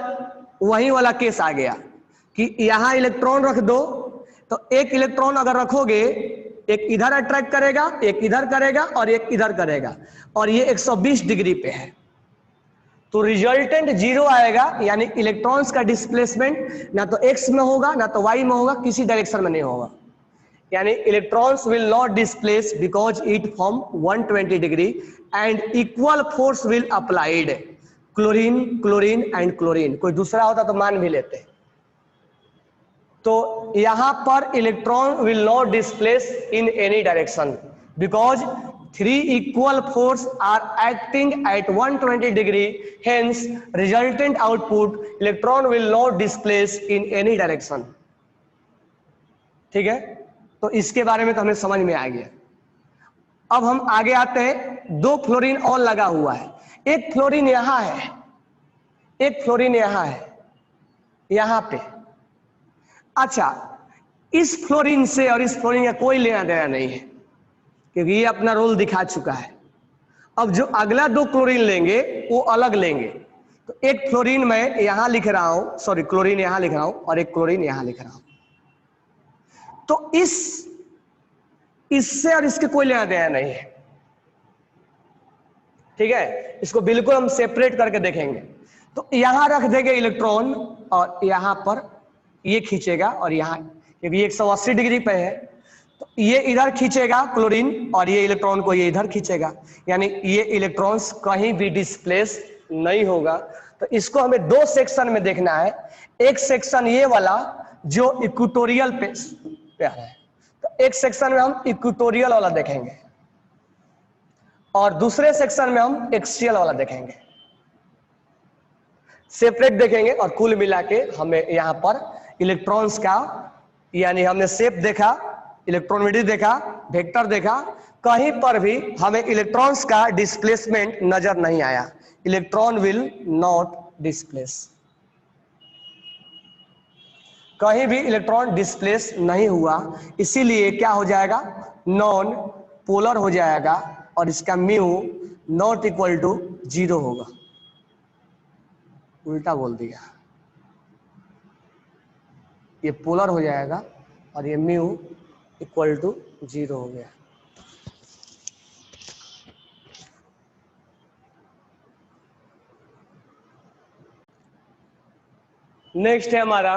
वही वाला केस आ गया कि यहां इलेक्ट्रॉन रख दो, तो एक इलेक्ट्रॉन अगर रखोगे, एक इधर अट्रैक्ट करेगा, एक इधर करेगा और एक इधर करेगा, और ये 120 डिग्री पे है, तो रिजल्टेंट 0 आएगा। यानी इलेक्ट्रॉन्स का डिस्प्लेसमेंट ना तो x में होगा ना तो y में होगा, किसी डायरेक्शन में नहीं होगा। यानी electrons will not displace because it from 120 degree and equal force will applied, chlorine chlorine and chlorine, कोई दूसरा होता तो मान भी लेते। तो यहां पर electron will not displace in any direction because 3 equal force are acting at 120 degree, hence resultant output electron will not displace in any direction। ठीक है, तो इसके बारे में तो हमें समझ में आ गया। अब हम आगे आते हैं, 2 फ्लोरीन और लगा हुआ है, एक फ्लोरीन यहां है, एक फ्लोरीन यहां है, यहां पे। अच्छा, इस फ्लोरीन से और इस फ्लोरीन का कोई लेना देना नहीं है क्योंकि ये अपना रोल दिखा चुका है। अब जो अगला 2 क्लोरीन लेंगे वो अलग लेंगे। तो एक फ्लोरीन मैं यहां लिख रहा हूं, सॉरी क्लोरीन यहां लिख रहा हूं और एक क्लोरीन यहां लिख रहा हूं। तो इससे और इसके कोई लेना देना नहीं है। ठीक है, इसको बिल्कुल हम सेपरेट करके देखेंगे। तो यहां रख देंगे इलेक्ट्रॉन और यहां पर ये खींचेगा और यहां, क्योंकि ये 180 डिग्री पे है, तो ये इधर खींचेगा क्लोरीन और ये इलेक्ट्रॉन को ये इधर खींचेगा, यानी ये इलेक्ट्रॉन्स कहीं भी डिस्प्लेस नहीं होगा। तो इसको हमें 2 सेक्शन में देखना है। एक सेक्शन ये वाला जो इक्वेटोरियल पे है, तो एक सेक्शन में हम इक्वेटोरियल वाला देखेंगे और दूसरे सेक्शन में हम एक्सियल वाला देखेंगे। सेपरेट देखेंगे और कुल मिला के हमें यहां पर इलेक्ट्रॉन्स का, यानी हमने शेप देखा, इलेक्ट्रोनविटी देखा, वेक्टर देखा, कहीं पर भी हमें इलेक्ट्रॉन्स का डिस्प्लेसमेंट नजर नहीं आया। इलेक्ट्रॉन विल नॉट डिस्प्लेस, कहीं भी इलेक्ट्रॉन डिस्प्लेस नहीं हुआ, इसीलिए क्या हो जाएगा, नॉन पोलर हो जाएगा और इसका म्यू नॉट इक्वल टू 0 होगा। उल्टा बोल दिया, ये पोलर हो जाएगा और ये म्यू इक्वल टू 0 हो गया। नेक्स्ट है हमारा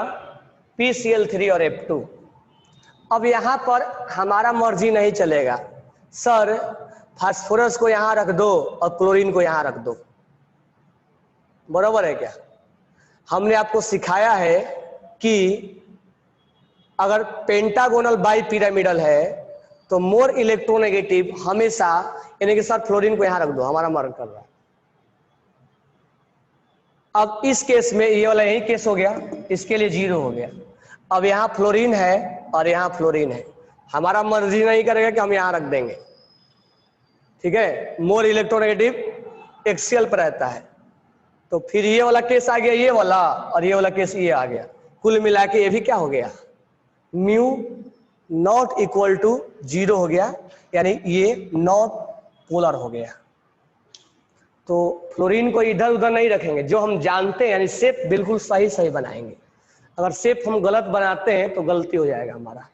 PCl3 और F2। अब यहां पर हमारा मर्जी नहीं चलेगा, सर फास्फोरस को यहां रख दो और क्लोरीन को यहां रख दो, बराबर है क्या? हमने आपको सिखाया है कि अगर पेंटागोनल बाई पिरामिडल है तो मोर इलेक्ट्रोनेगेटिव हमेशा, यानी कि सर फ्लोरीन को यहां रख दो, हमारा मर्ज कर रहा है। अब इस केस में ये वाला यही केस हो गया, इसके लिए 0 हो गया। अब यहाँ फ्लोरीन है और यहाँ फ्लोरीन है, हमारा मर्जी नहीं करेगा कि हम यहाँ रख देंगे। ठीक है, मोर इलेक्ट्रोनेगेटिव एक्सियल पर रहता है, तो फिर ये वाला केस आ गया, ये वाला, और ये वाला केस ये आ गया। कुल मिला के ये भी क्या हो गया, म्यू नॉट इक्वल टू 0 हो गया, यानी ये नॉट पोलर हो गया। तो फ्लोरीन को इधर उधर नहीं रखेंगे, जो हम जानते हैं, यानी शेप बिल्कुल सही सही बनाएंगे। अगर शेप हम गलत बनाते हैं तो गलती हो जाएगा हमारा।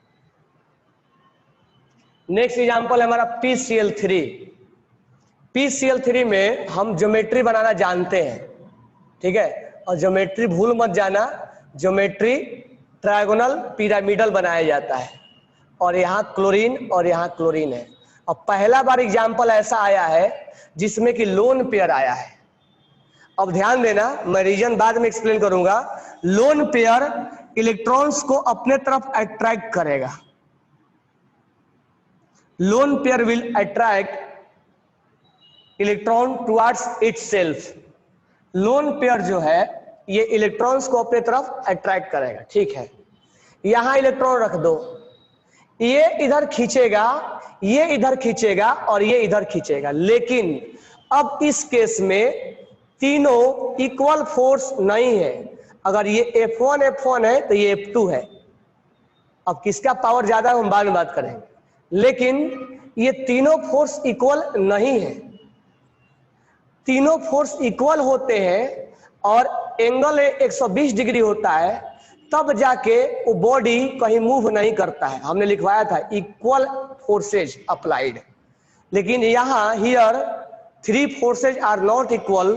नेक्स्ट एग्जांपल है हमारा PCl3। PCl3 में हम ज्योमेट्री बनाना जानते हैं, ठीक है, और ज्योमेट्री भूल मत जाना, ज्योमेट्री ट्रायगोनल पिरामिडल बनाया जाता है, और यहाँ क्लोरीन और यहाँ क्लोरीन है। अब पहला बार एग्जाम्पल ऐसा आया है जिसमें कि लोन पेयर आया है। अब ध्यान देना, मैं रीजन बाद में एक्सप्लेन करूंगा। लोन पेयर इलेक्ट्रॉन्स को अपने तरफ अट्रैक्ट करेगा, lone pair will attract electron towards itself. Lone pair जो है ये इलेक्ट्रॉन्स को अपने तरफ अट्रैक्ट करेगा, ठीक है। यहां इलेक्ट्रॉन रख दो, ये इधर खींचेगा, ये इधर खींचेगा और ये इधर खींचेगा, लेकिन अब इस केस में तीनों इक्वल फोर्स नहीं है। अगर ये F1 है तो ये F2 है। अब किसका पावर ज्यादा है हम बाद में बात करेंगे, लेकिन ये तीनों फोर्स इक्वल नहीं है। तीनों फोर्स इक्वल होते हैं और एंगल 120 डिग्री होता है, तब जाके वो बॉडी कहीं मूव नहीं करता है। हमने लिखवाया था इक्वल फोर्सेज अप्लाइड, लेकिन यहाँ here 3 forces are not equal,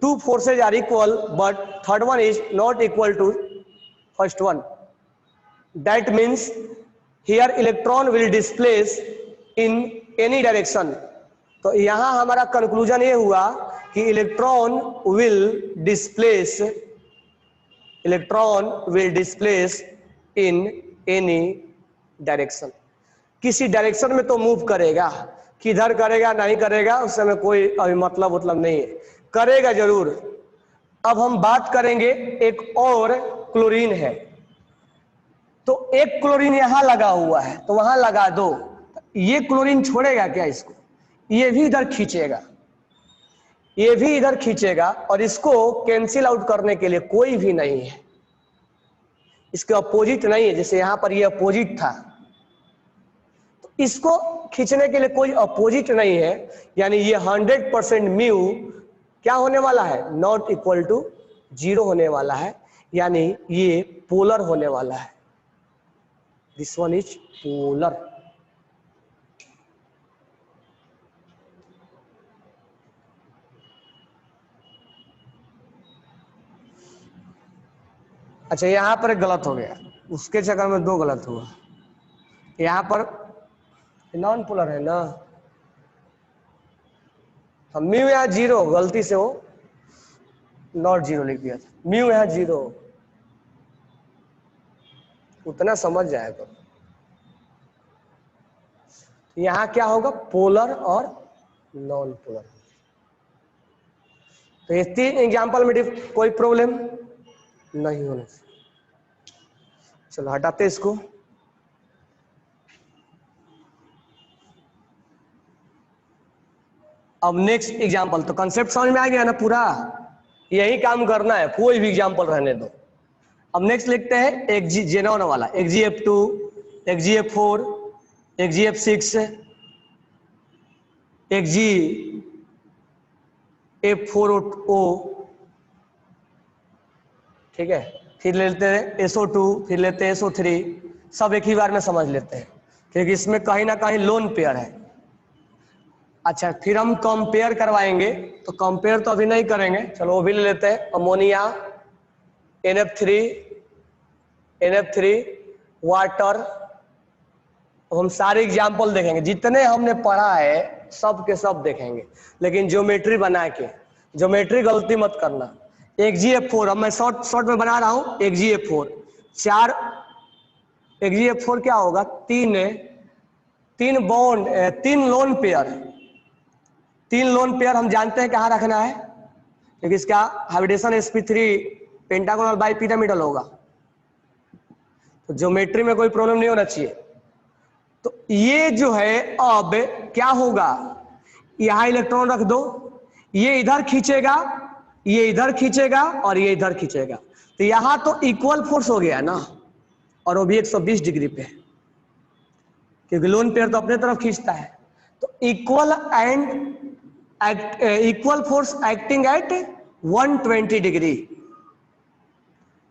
2 forces are equal, but third one is not equal to first one. That means here electron will displace in any direction, तो यहां हमारा कंक्लूजन ये हुआ कि electron will displace in any direction, किसी direction में तो move करेगा, किधर करेगा नहीं करेगा उस समय कोई अभी मतलब नहीं है, करेगा जरूर। अब हम बात करेंगे एक और क्लोरीन है, तो एक क्लोरीन यहां लगा हुआ है तो वहां लगा दो, ये क्लोरीन छोड़ेगा क्या इसको, ये भी इधर खींचेगा, ये भी इधर खींचेगा, और इसको कैंसिल आउट करने के लिए कोई भी नहीं है, इसके अपोजिट नहीं है, जैसे यहां पर ये अपोजिट था, तो इसको खींचने के लिए कोई अपोजिट नहीं है, यानी ये 100% म्यू क्या होने वाला है, नॉट इक्वल टू 0 होने वाला है, यानी ये पोलर होने वाला है, दिस वन इज पोलर। अच्छा यहां पर एक गलत हो गया, उसके चक्कर में 2 गलत हुआ, यहां पर नॉन पोलर है ना, हम म्यू यहाँ 0 गलती से वो नॉट 0 लिख दिया था, म्यू यहाँ 0, उतना समझ जाएगा। यहां क्या होगा, पोलर और नॉन पोलर। तो ये 3 एग्जाम्पल में कोई प्रॉब्लम नहीं होने से, चलो हटाते इसको। अब नेक्स्ट एग्जाम्पल, तो कंसेप्ट समझ में आ गया ना पूरा, यही काम करना है, कोई भी एग्जाम्पल रहने दो। अब नेक्स्ट लिखते हैं एक जेनॉन वाला, XgF2, XgF4, XgF6, XgF4O, ठीक है, फिर लेते हैं SO2, फिर लेते हैं SO3, सब एक ही बार में समझ लेते हैं क्योंकि इसमें कहीं ना कहीं लोन पेयर है। अच्छा फिर हम कंपेयर करवाएंगे, तो कंपेयर तो अभी नहीं करेंगे, चलो वो भी ले लेते हैं, अमोनिया, NF3, वाटर। अब हम सारे एग्जाम्पल देखेंगे, जितने हमने पढ़ा है सब के सब देखेंगे, लेकिन ज्योमेट्री बना के, ज्योमेट्री गलती मत करना। XgF4, अब मैं शॉर्ट में बना रहा हूं, XgF4 4, XgF4 क्या होगा, 3 bond, 3 lone pair, 3 lone pair हम जानते हैं कहाँ रखना है, क्योंकि इसका हाइब्रिडेशन sp3 पेंटागोनल बाइपिरामिडल होगा, तो ज्योमेट्री में कोई प्रॉब्लम नहीं होना चाहिए। तो ये जो है अब क्या होगा, यहां इलेक्ट्रॉन रख दो, ये इधर खींचेगा, ये इधर खींचेगा और ये इधर खींचेगा, तो यहां तो इक्वल फोर्स हो गया ना, और वो भी 120 डिग्री पे, क्योंकि लोन पेयर तो अपने तरफ खींचता है, तो equal force acting at 120 degree,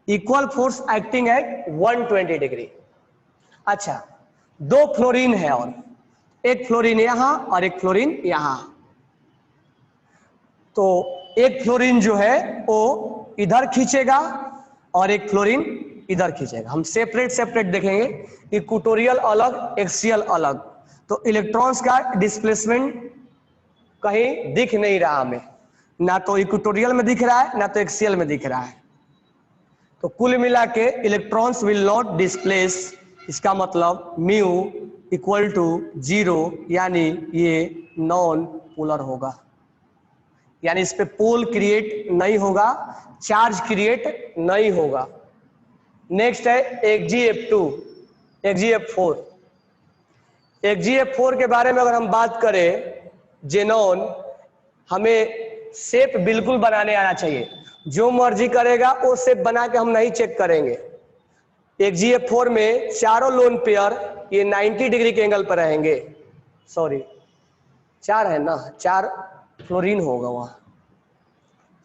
equal force acting at 120 degree. अच्छा 2 फ्लोरीन है, और एक फ्लोरीन यहां और एक फ्लोरीन यहां, तो एक फ्लोरीन जो है वो इधर खींचेगा और एक फ्लोरीन इधर खींचेगा। हम सेपरेट देखेंगे, इक्वेटोरियल अलग, एक्सियल अलग, तो इलेक्ट्रॉन्स का डिस्प्लेसमेंट कहीं दिख नहीं रहा हमें, ना तो इक्वेटोरियल में दिख रहा है ना तो एक्सियल में दिख रहा है, तो कुल मिला के इलेक्ट्रॉन्स विल नॉट डिस्प्लेस, इसका मतलब म्यू इक्वल टू 0, यानी ये नॉन पोलर होगा, यानी इस पे पोल क्रिएट नहीं होगा, चार्ज क्रिएट नहीं होगा। नेक्स्ट है XgF2, XgF4, XgF4 के बारे में अगर हम बात करें, जेनॉन, हमें शेप बिल्कुल बनाने आना चाहिए, जो मर्जी करेगा वो शेप बना के हम नहीं चेक करेंगे। XgF4 में चारों लोन पेयर ये 90 डिग्री के एंगल पर रहेंगे, सॉरी 4 है ना, 4 फ्लोरीन होगा, वहां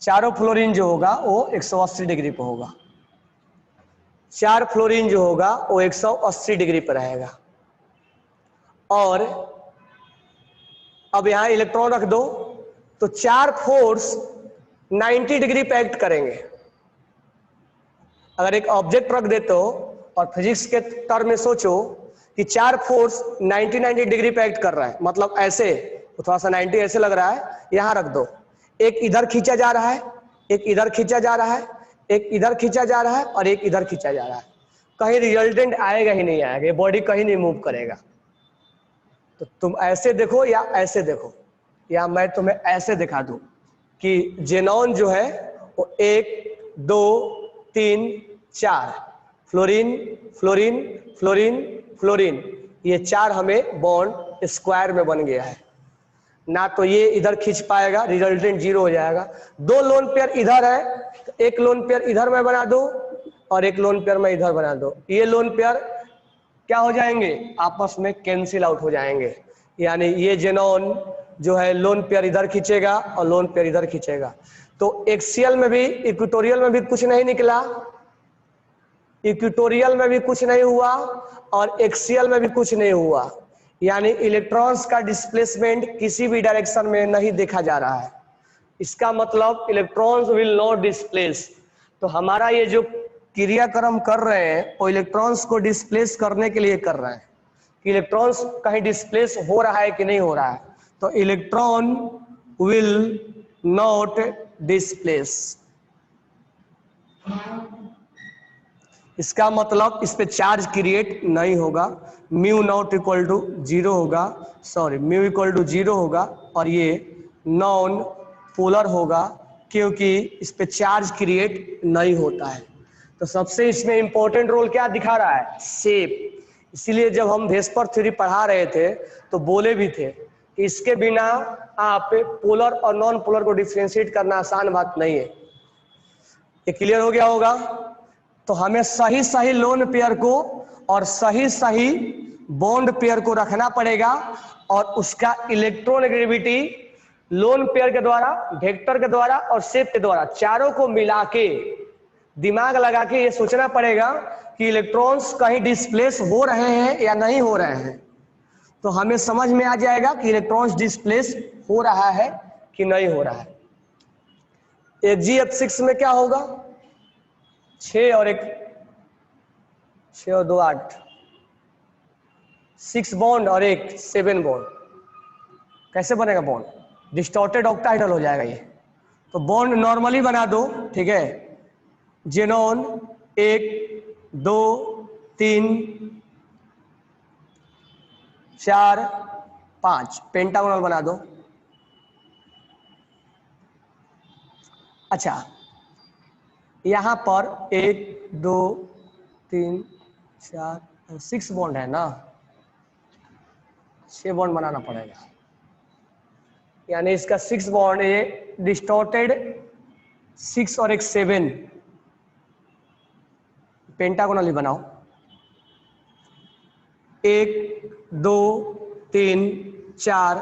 चारों फ्लोरीन जो होगा वो 180 डिग्री पर होगा, 4 फ्लोरीन जो होगा वो 180 डिग्री पर रहेगा। और अब यहां इलेक्ट्रॉन रख दो, तो 4 फोर्स 90 डिग्री पे एक्ट करेंगे। अगर एक ऑब्जेक्ट रख देते हो और फिजिक्स के टर्म में सोचो कि 4 फोर्स 90 डिग्री पे एक्ट कर रहा है, मतलब ऐसे तो थोड़ा सा 90 ऐसे लग रहा है, यहां रख दो। एक इधर खींचा जा रहा है, एक इधर खींचा जा रहा है, एक इधर खींचा जा रहा है और एक इधर खींचा जा रहा है। कहीं रिजल्टेंट आएगा ही नहीं आएगा, ये बॉडी कहीं नहीं मूव करेगा। तो तुम ऐसे देखो या ऐसे देखो, या मैं तुम्हें ऐसे दिखा दूं कि जेनॉन जो है वो 1 2 3 4 फ्लोरीन फ्लोरीन फ्लोरीन फ्लोरीन, ये 4 हमें बॉन्ड स्क्वायर में बन गया है। ना तो ये इधर खींच पाएगा, रिजल्टेंट 0 हो जाएगा। 2 लोन पेयर इधर है तो एक लोन पेयर इधर मैं बना दो और एक लोन पेयर मैं इधर बना दो, ये लोन पेयर क्या हो जाएंगे, आपस में कैंसिल आउट हो जाएंगे। यानी ये जेनॉन जो है लोन पेयर इधर खींचेगा और लोन पेयर इधर खींचेगा। तो एक्सियल में भी इक्वेटोरियल में भी कुछ नहीं निकला, इक्वेटोरियल में भी कुछ नहीं हुआ और एक्सियल में भी कुछ नहीं हुआ। यानी इलेक्ट्रॉन्स का डिस्प्लेसमेंट किसी भी डायरेक्शन में नहीं देखा जा रहा है। इसका मतलब इलेक्ट्रॉन्स विल नॉट डिस्प्लेस। तो हमारा ये जो क्रियाक्रम कर रहे हैं वो इलेक्ट्रॉन्स को डिस्प्लेस करने के लिए कर रहे हैं कि इलेक्ट्रॉन्स कहीं डिस्प्लेस हो रहा है कि नहीं हो रहा है। तो इलेक्ट्रॉन विल नॉट डिस्प्लेस, इसका मतलब इस पे चार्ज क्रिएट नहीं होगा। म्यू नॉट इक्वल टू 0 होगा, सॉरी म्यू इक्वल टू 0 होगा और ये नॉन पोलर होगा क्योंकि इस पे चार्ज क्रिएट नहीं होता है। तो सबसे इसमें इंपॉर्टेंट रोल क्या दिखा रहा है, शेप। इसीलिए जब हम वेस्पर थ्योरी पढ़ा रहे थे तो बोले भी थे कि इसके बिना आप पोलर और नॉन पोलर को डिफरेंशिएट करना आसान बात नहीं है। ये क्लियर हो गया होगा। तो हमें सही सही लोन पेयर को और सही सही बॉन्ड पेयर को रखना पड़ेगा और उसका इलेक्ट्रोनेगेटिविटी लोन पेयर के द्वारा, वेक्टर के द्वारा और शेप के द्वारा, चारों को मिला के दिमाग लगा के ये सोचना पड़ेगा कि इलेक्ट्रॉन्स कहीं डिस्प्लेस हो रहे हैं या नहीं हो रहे हैं। तो हमें समझ में आ जाएगा कि इलेक्ट्रॉन्स डिस्प्लेस हो रहा है कि नहीं हो रहा है। Hgf6 में क्या होगा, 6 और 2 8, 6 बॉन्ड और एक 7 बॉन्ड। कैसे बनेगा बॉन्ड, डिस्टॉर्टेड ऑक्टाहेड्रल हो जाएगा ये। तो बॉन्ड नॉर्मली बना दो, ठीक है। जेनॉन 1 2 3 4 5 पेंटागोनल बना दो। अच्छा, यहां पर 1 2 3 4 6 बॉन्ड है ना, 6 बॉन्ड बनाना पड़ेगा। यानी इसका 6 बॉन्ड, ये डिस्टॉर्टेड 6 और एक 7 पेंटागोनल बनाओ। 1 2 3 4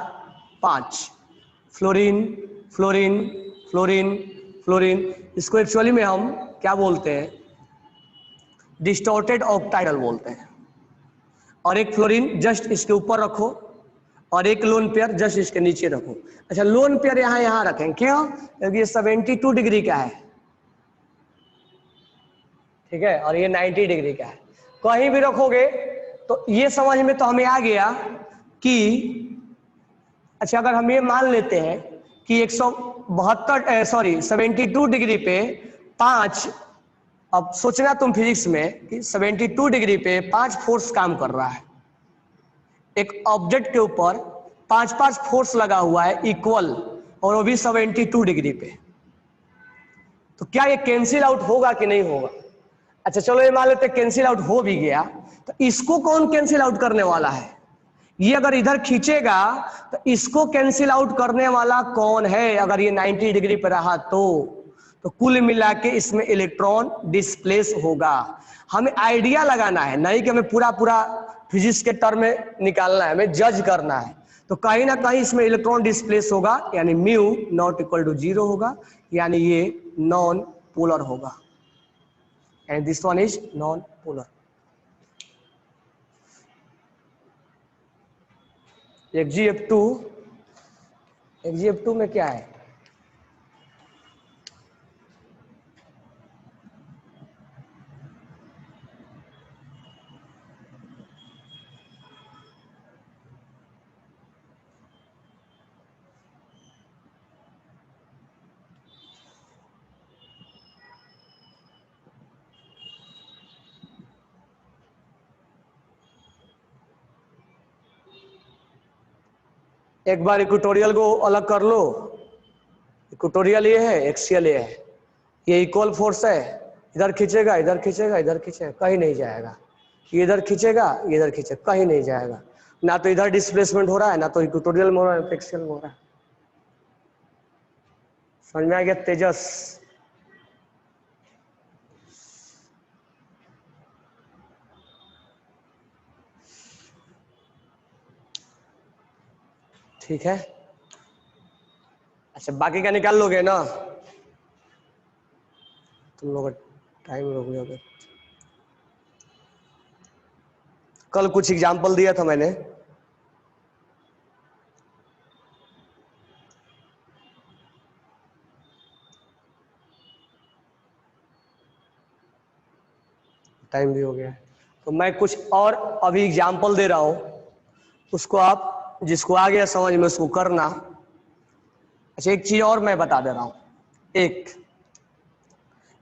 5 फ्लोरीन फ्लोरीन फ्लोरीन फ्लोरीन। इसको एक्चुअली में हम क्या बोलते हैं, डिस्टॉर्टेड ऑक्टाहेड्रल बोलते हैं। और एक फ्लोरीन जस्ट इसके ऊपर रखो और एक लोन पेयर जस्ट इसके नीचे रखो। अच्छा, लोन पेयर यहां रखें, क्यों, क्योंकि ये 72 डिग्री का है, ठीक है, और ये 90 डिग्री का है। कहीं भी रखोगे तो ये समझ में तो हमें आ गया कि अच्छा, अगर हम ये मान लेते हैं कि 72 डिग्री पे 5, अब सोचना तुम फिजिक्स में कि 72 डिग्री पे 5 फोर्स काम कर रहा है। एक ऑब्जेक्ट के ऊपर 5 फोर्स लगा हुआ है इक्वल, और वो भी 72 डिग्री पे। तो क्या ये कैंसिल आउट होगा कि नहीं होगा। अच्छा चलो ये मान लेते कैंसिल आउट हो भी गया, तो इसको कौन कैंसिल आउट करने वाला है, ये अगर इधर खींचेगा तो इसको कैंसिल आउट करने वाला कौन है, अगर ये 90 डिग्री पर रहा तो कुल मिला के इसमें इलेक्ट्रॉन डिस्प्लेस होगा। हमें आइडिया लगाना है, नहीं कि हमें पूरा पूरा फिजिक्स के टर्म में निकालना है, हमें जज करना है। तो कहीं ना कहीं इसमें इलेक्ट्रॉन डिस्प्लेस होगा, यानी म्यू नॉट इक्वल टू 0 होगा, यानी ये नॉन पोलर होगा, and this one is non polar. Xgf2 में क्या है, एक बार इक्वेटोरियल को अलग कर लो, इक्वेटोरियल ये है, एक्सियल ये है, ये इक्वल फोर्स है, इधर खींचेगा इधर खींचेगा इधर खींचेगा कहीं नहीं जाएगा, ये इधर खींचेगा ये इधर खींचेगा कहीं नहीं जाएगा, ना तो इधर डिस्प्लेसमेंट हो रहा है, ना तो इक्वेटोरियल में हो रहा है, ना तो एक्सियल में हो रहा है। समझ में आ गया तेजस? ठीक है, अच्छा बाकी का निकाल लोगे ना तुम लोग? टाइम रोक लोगे? कल कुछ एग्जाम्पल दिया था मैंने, टाइम भी हो गया है, तो मैं कुछ और अभी एग्जाम्पल दे रहा हूं, उसको आप जिसको आ गया समझ में उसको करना। अच्छा एक चीज और मैं बता दे रहा हूं, एक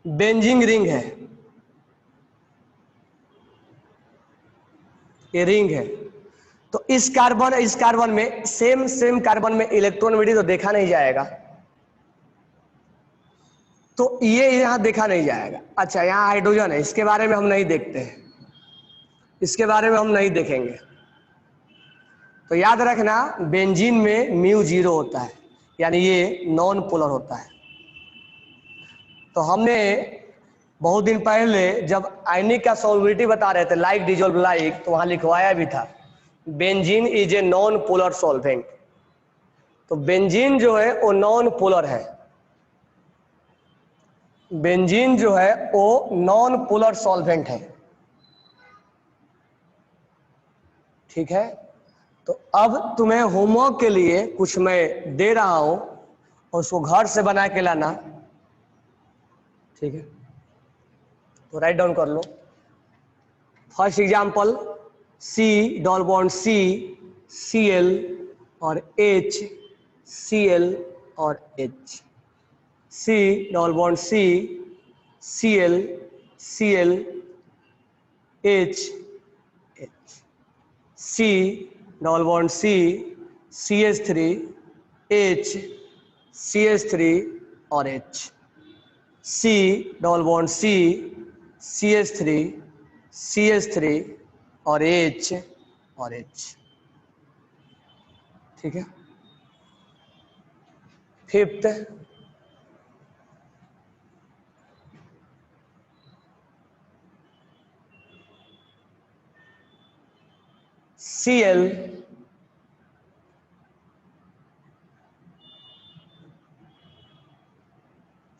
बेंजिंग रिंग है, ये रिंग है, तो इस कार्बन में सेम कार्बन में इलेक्ट्रॉन तो देखा नहीं जाएगा, तो ये यहां देखा नहीं जाएगा। अच्छा यहां हाइड्रोजन है, इसके बारे में हम नहीं देखते हैं, इसके बारे में हम नहीं देखेंगे, तो याद रखना बेंजीन में म्यू 0 होता है, यानी ये नॉन पोलर होता है। तो हमने बहुत दिन पहले जब आयनिक का सॉल्युबिलिटी बता रहे थे, लाइक डिजोल्व लाइक, तो वहां लिखवाया भी था benzene is a non polar solvent. तो बेंजीन जो है वो नॉन पोलर है, बेंजीन जो है वो नॉन पोलर सॉल्वेंट है। ठीक है, तो अब तुम्हें होमवर्क के लिए कुछ मैं दे रहा हूं और उसको घर से बना के लाना। ठीक है, तो राइट डाउन कर लो। First example C double bond C C L और एच सी एल और H, C double bond C L H H, C double bond C H three H C H three और H, C double bond C H three और H और H. ठीक है, fifth C L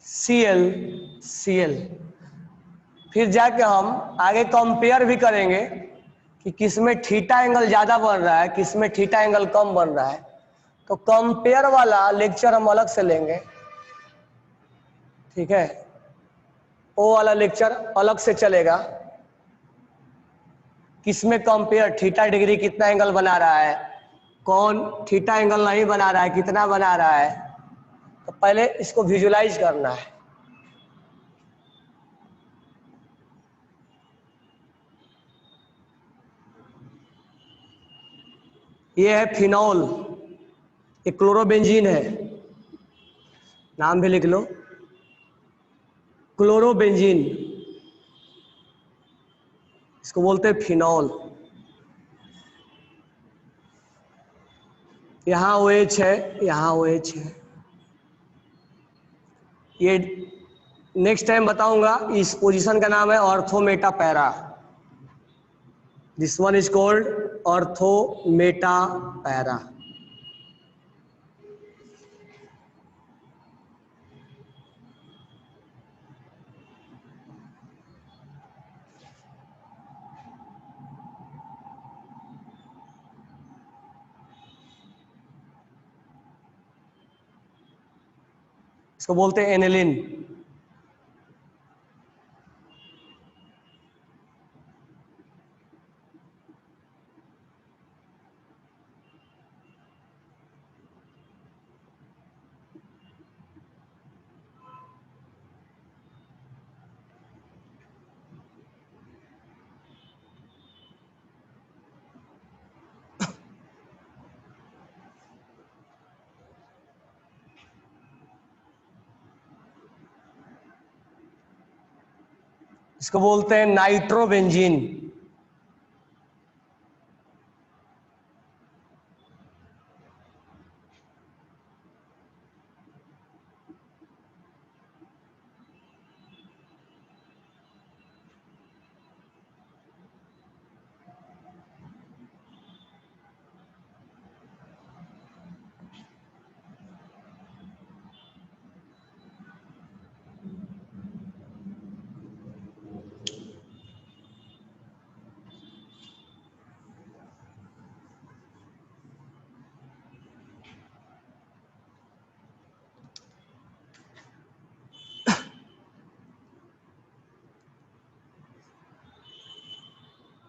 C L, फिर जाके हम आगे compare भी करेंगे कि किसमें थीटा एंगल ज्यादा बन रहा है, किसमें थीटा एंगल कम बन रहा है, तो कंपेयर वाला लेक्चर हम अलग से लेंगे। ठीक है, वो वाला लेक्चर अलग से चलेगा, किसमें कंपेयर थीटा डिग्री कितना एंगल बना रहा है, कौन थीटा एंगल नहीं बना रहा है, कितना बना रहा है, तो पहले इसको विजुलाइज करना है। ये है फिनॉल, ये क्लोरोबेंजीन है, नाम भी लिख लो क्लोरोबेंजीन, इसको बोलते हैं फिनॉल। यहाँ OH है, यहाँ OH है। ये नेक्स्ट टाइम बताऊंगा, इस पोजीशन का नाम है ortho meta para, this one is called ortho meta para. इसको बोलते हैं एनिलिन। इसको बोलते हैं नाइट्रोबेंजीन।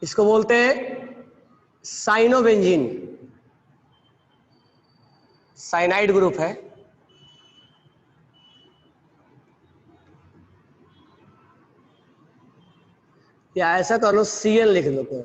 इसको बोलते हैं साइनोबेंजीन, साइनाइड ग्रुप है। या ऐसा कर लो Cl लिख लो तो।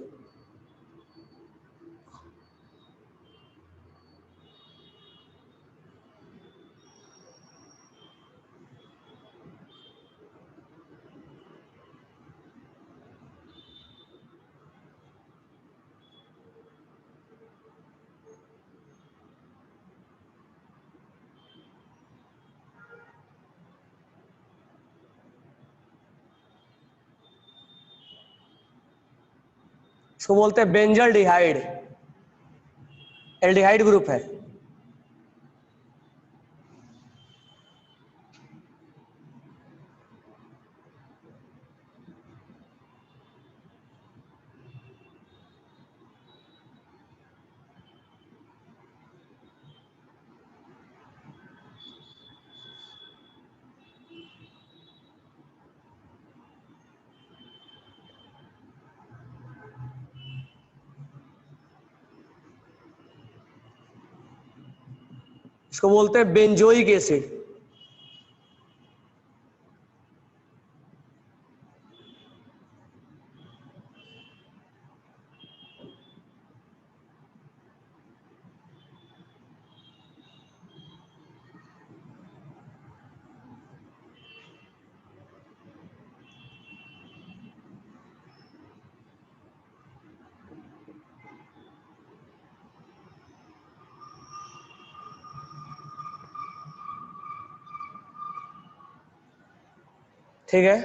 इसको बोलते हैं बेंजल डिहाइड, एल्डिहाइड ग्रुप है। इसको बोलते हैं बेंजोइक एसिड। ठीक है,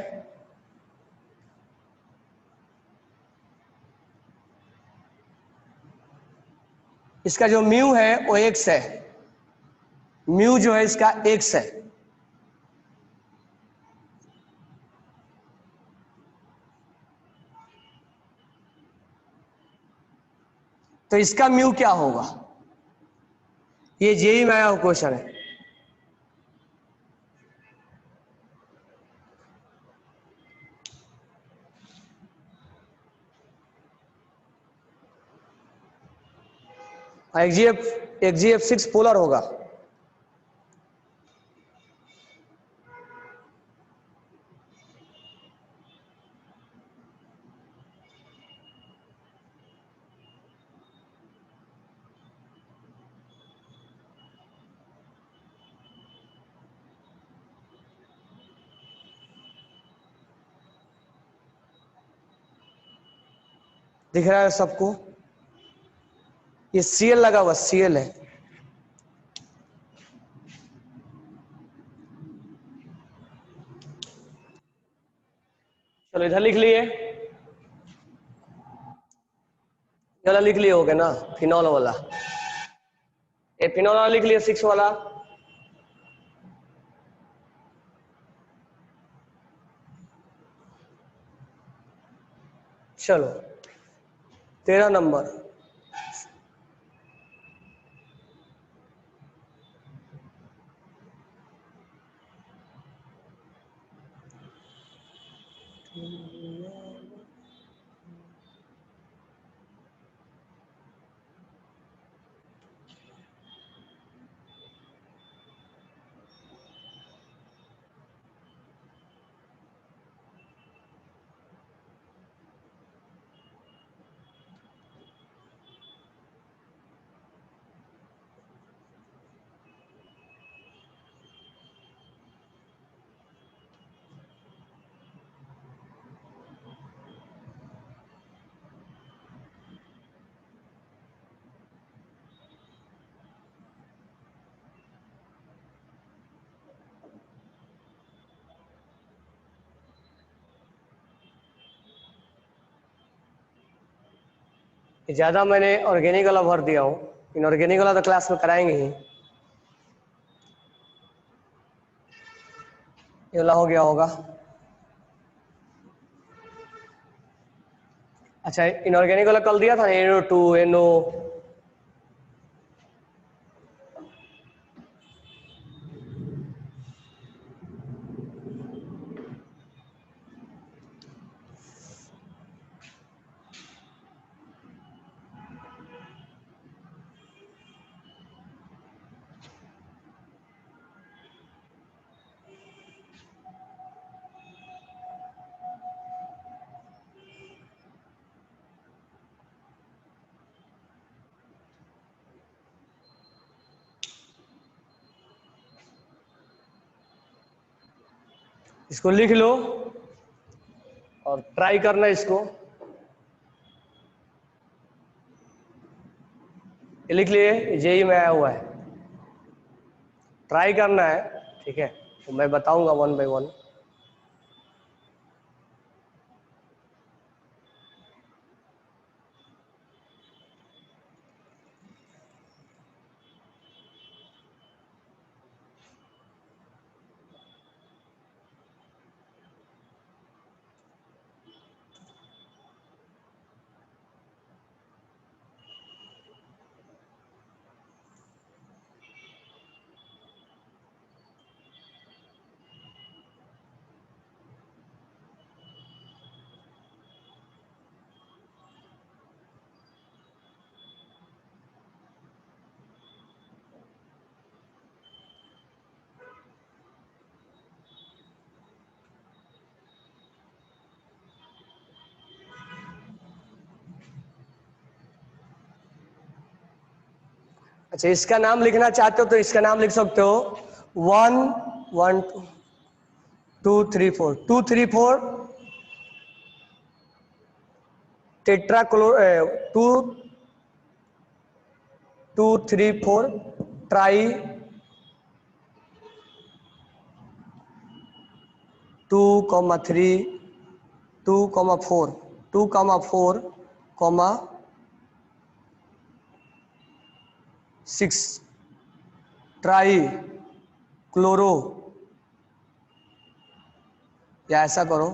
इसका जो म्यू है वो एक्स है, म्यू जो है इसका एक्स है। तो इसका म्यू क्या होगा, ये जेई में आया क्वेश्चन है। XgF6 पोलर होगा। दिख रहा है सबको, ये Cl लगा हुआ Cl है। चलो इधर लिख लिए, ये वाला लिख लिए हो गया ना, फिनॉल वाला, ये फिनॉल वाला लिख लिया 6 वाला। चलो 13 नंबर, ज्यादा मैंने ऑर्गेनिक वाला भर दिया हूँ, इनऑर्गेनिक वाला तो क्लास में कराएंगे ही। ये वाला हो गया होगा। अच्छा, इनऑर्गेनिक वाला कल दिया था ना, NO2 NO। इसको लिख लो और ट्राई करना इसको। ये लिख लिए, जेई में आया हुआ है, ट्राई करना है, ठीक है। तो मैं बताऊंगा 1 by 1। अच्छा, इसका नाम लिखना चाहते हो तो इसका नाम लिख सकते हो 1 1 2 3 4 2 3 4 टेट्राक्लो 2 2 3 4 ट्राई 2, 3 2, 4 2, 4, 6 ट्राई क्लोरो, या ऐसा करो,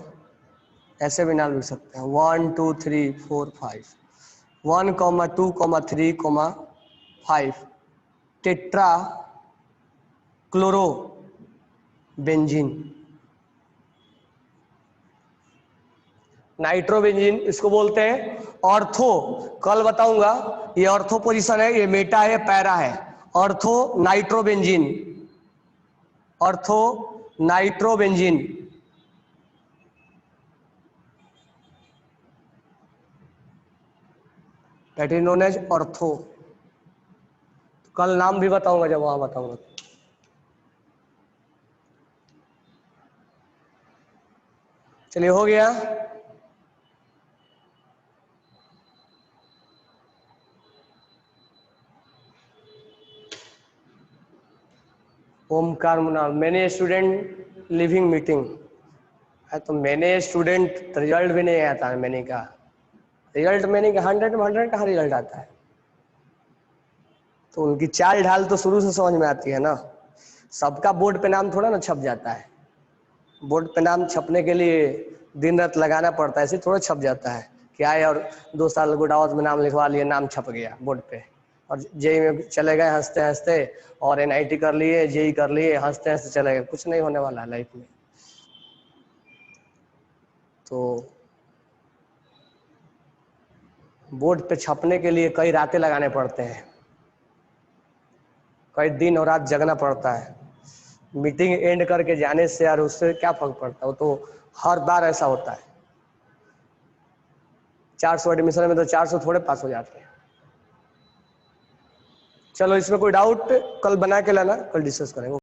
ऐसे भी नाम लिख सकते हैं 1 2 3 4 5 1, 2, 3, 5 टेट्रा क्लोरो बेंजीन। नाइट्रोबेंजीन इसको बोलते हैं ऑर्थो। कल बताऊंगा, ये ऑर्थो पोजीशन है, ये मेटा है, पैरा है। Ortho nitrobenzene, ortho nitrobenzene. That is known as ortho. कल नाम भी बताऊंगा जब वहां बताऊंगा। चलिए, हो गया। ओमकार मुनाल, मैंने स्टूडेंट लिविंग मीटिंग है, तो मैंने स्टूडेंट रिजल्ट भी नहीं आता है। मैंने कहा रिजल्ट, मैंने कहा 100 में 100 कहाँ रिजल्ट आता है। तो उनकी चाल ढाल तो शुरू से समझ में आती है ना। सबका बोर्ड पे नाम थोड़ा ना छप जाता है। बोर्ड पे नाम छपने के लिए दिन रात लगाना पड़ता है, ऐसे थोड़ा छप जाता है। क्या है, और 2 साल गुड़ावत में नाम लिखवा लिए, नाम छप गया बोर्ड पे, और जेई में चले गए हंसते हंसते, और NIT कर लिए, जेई कर लिए, हंसते हंसते चले गए। कुछ नहीं होने वाला है लाइफ में। तो बोर्ड पे छपने के लिए कई रातें लगाने पड़ते हैं, कई दिन और रात जगना पड़ता है। मीटिंग एंड करके जाने से यार उससे क्या फर्क पड़ता है, वो तो हर बार ऐसा होता है। 400 एडमिशन में तो 400 थोड़े पास हो जाते हैं। चलो, इसमें कोई डाउट कल बना के लाना, कल डिस्कस करेंगे।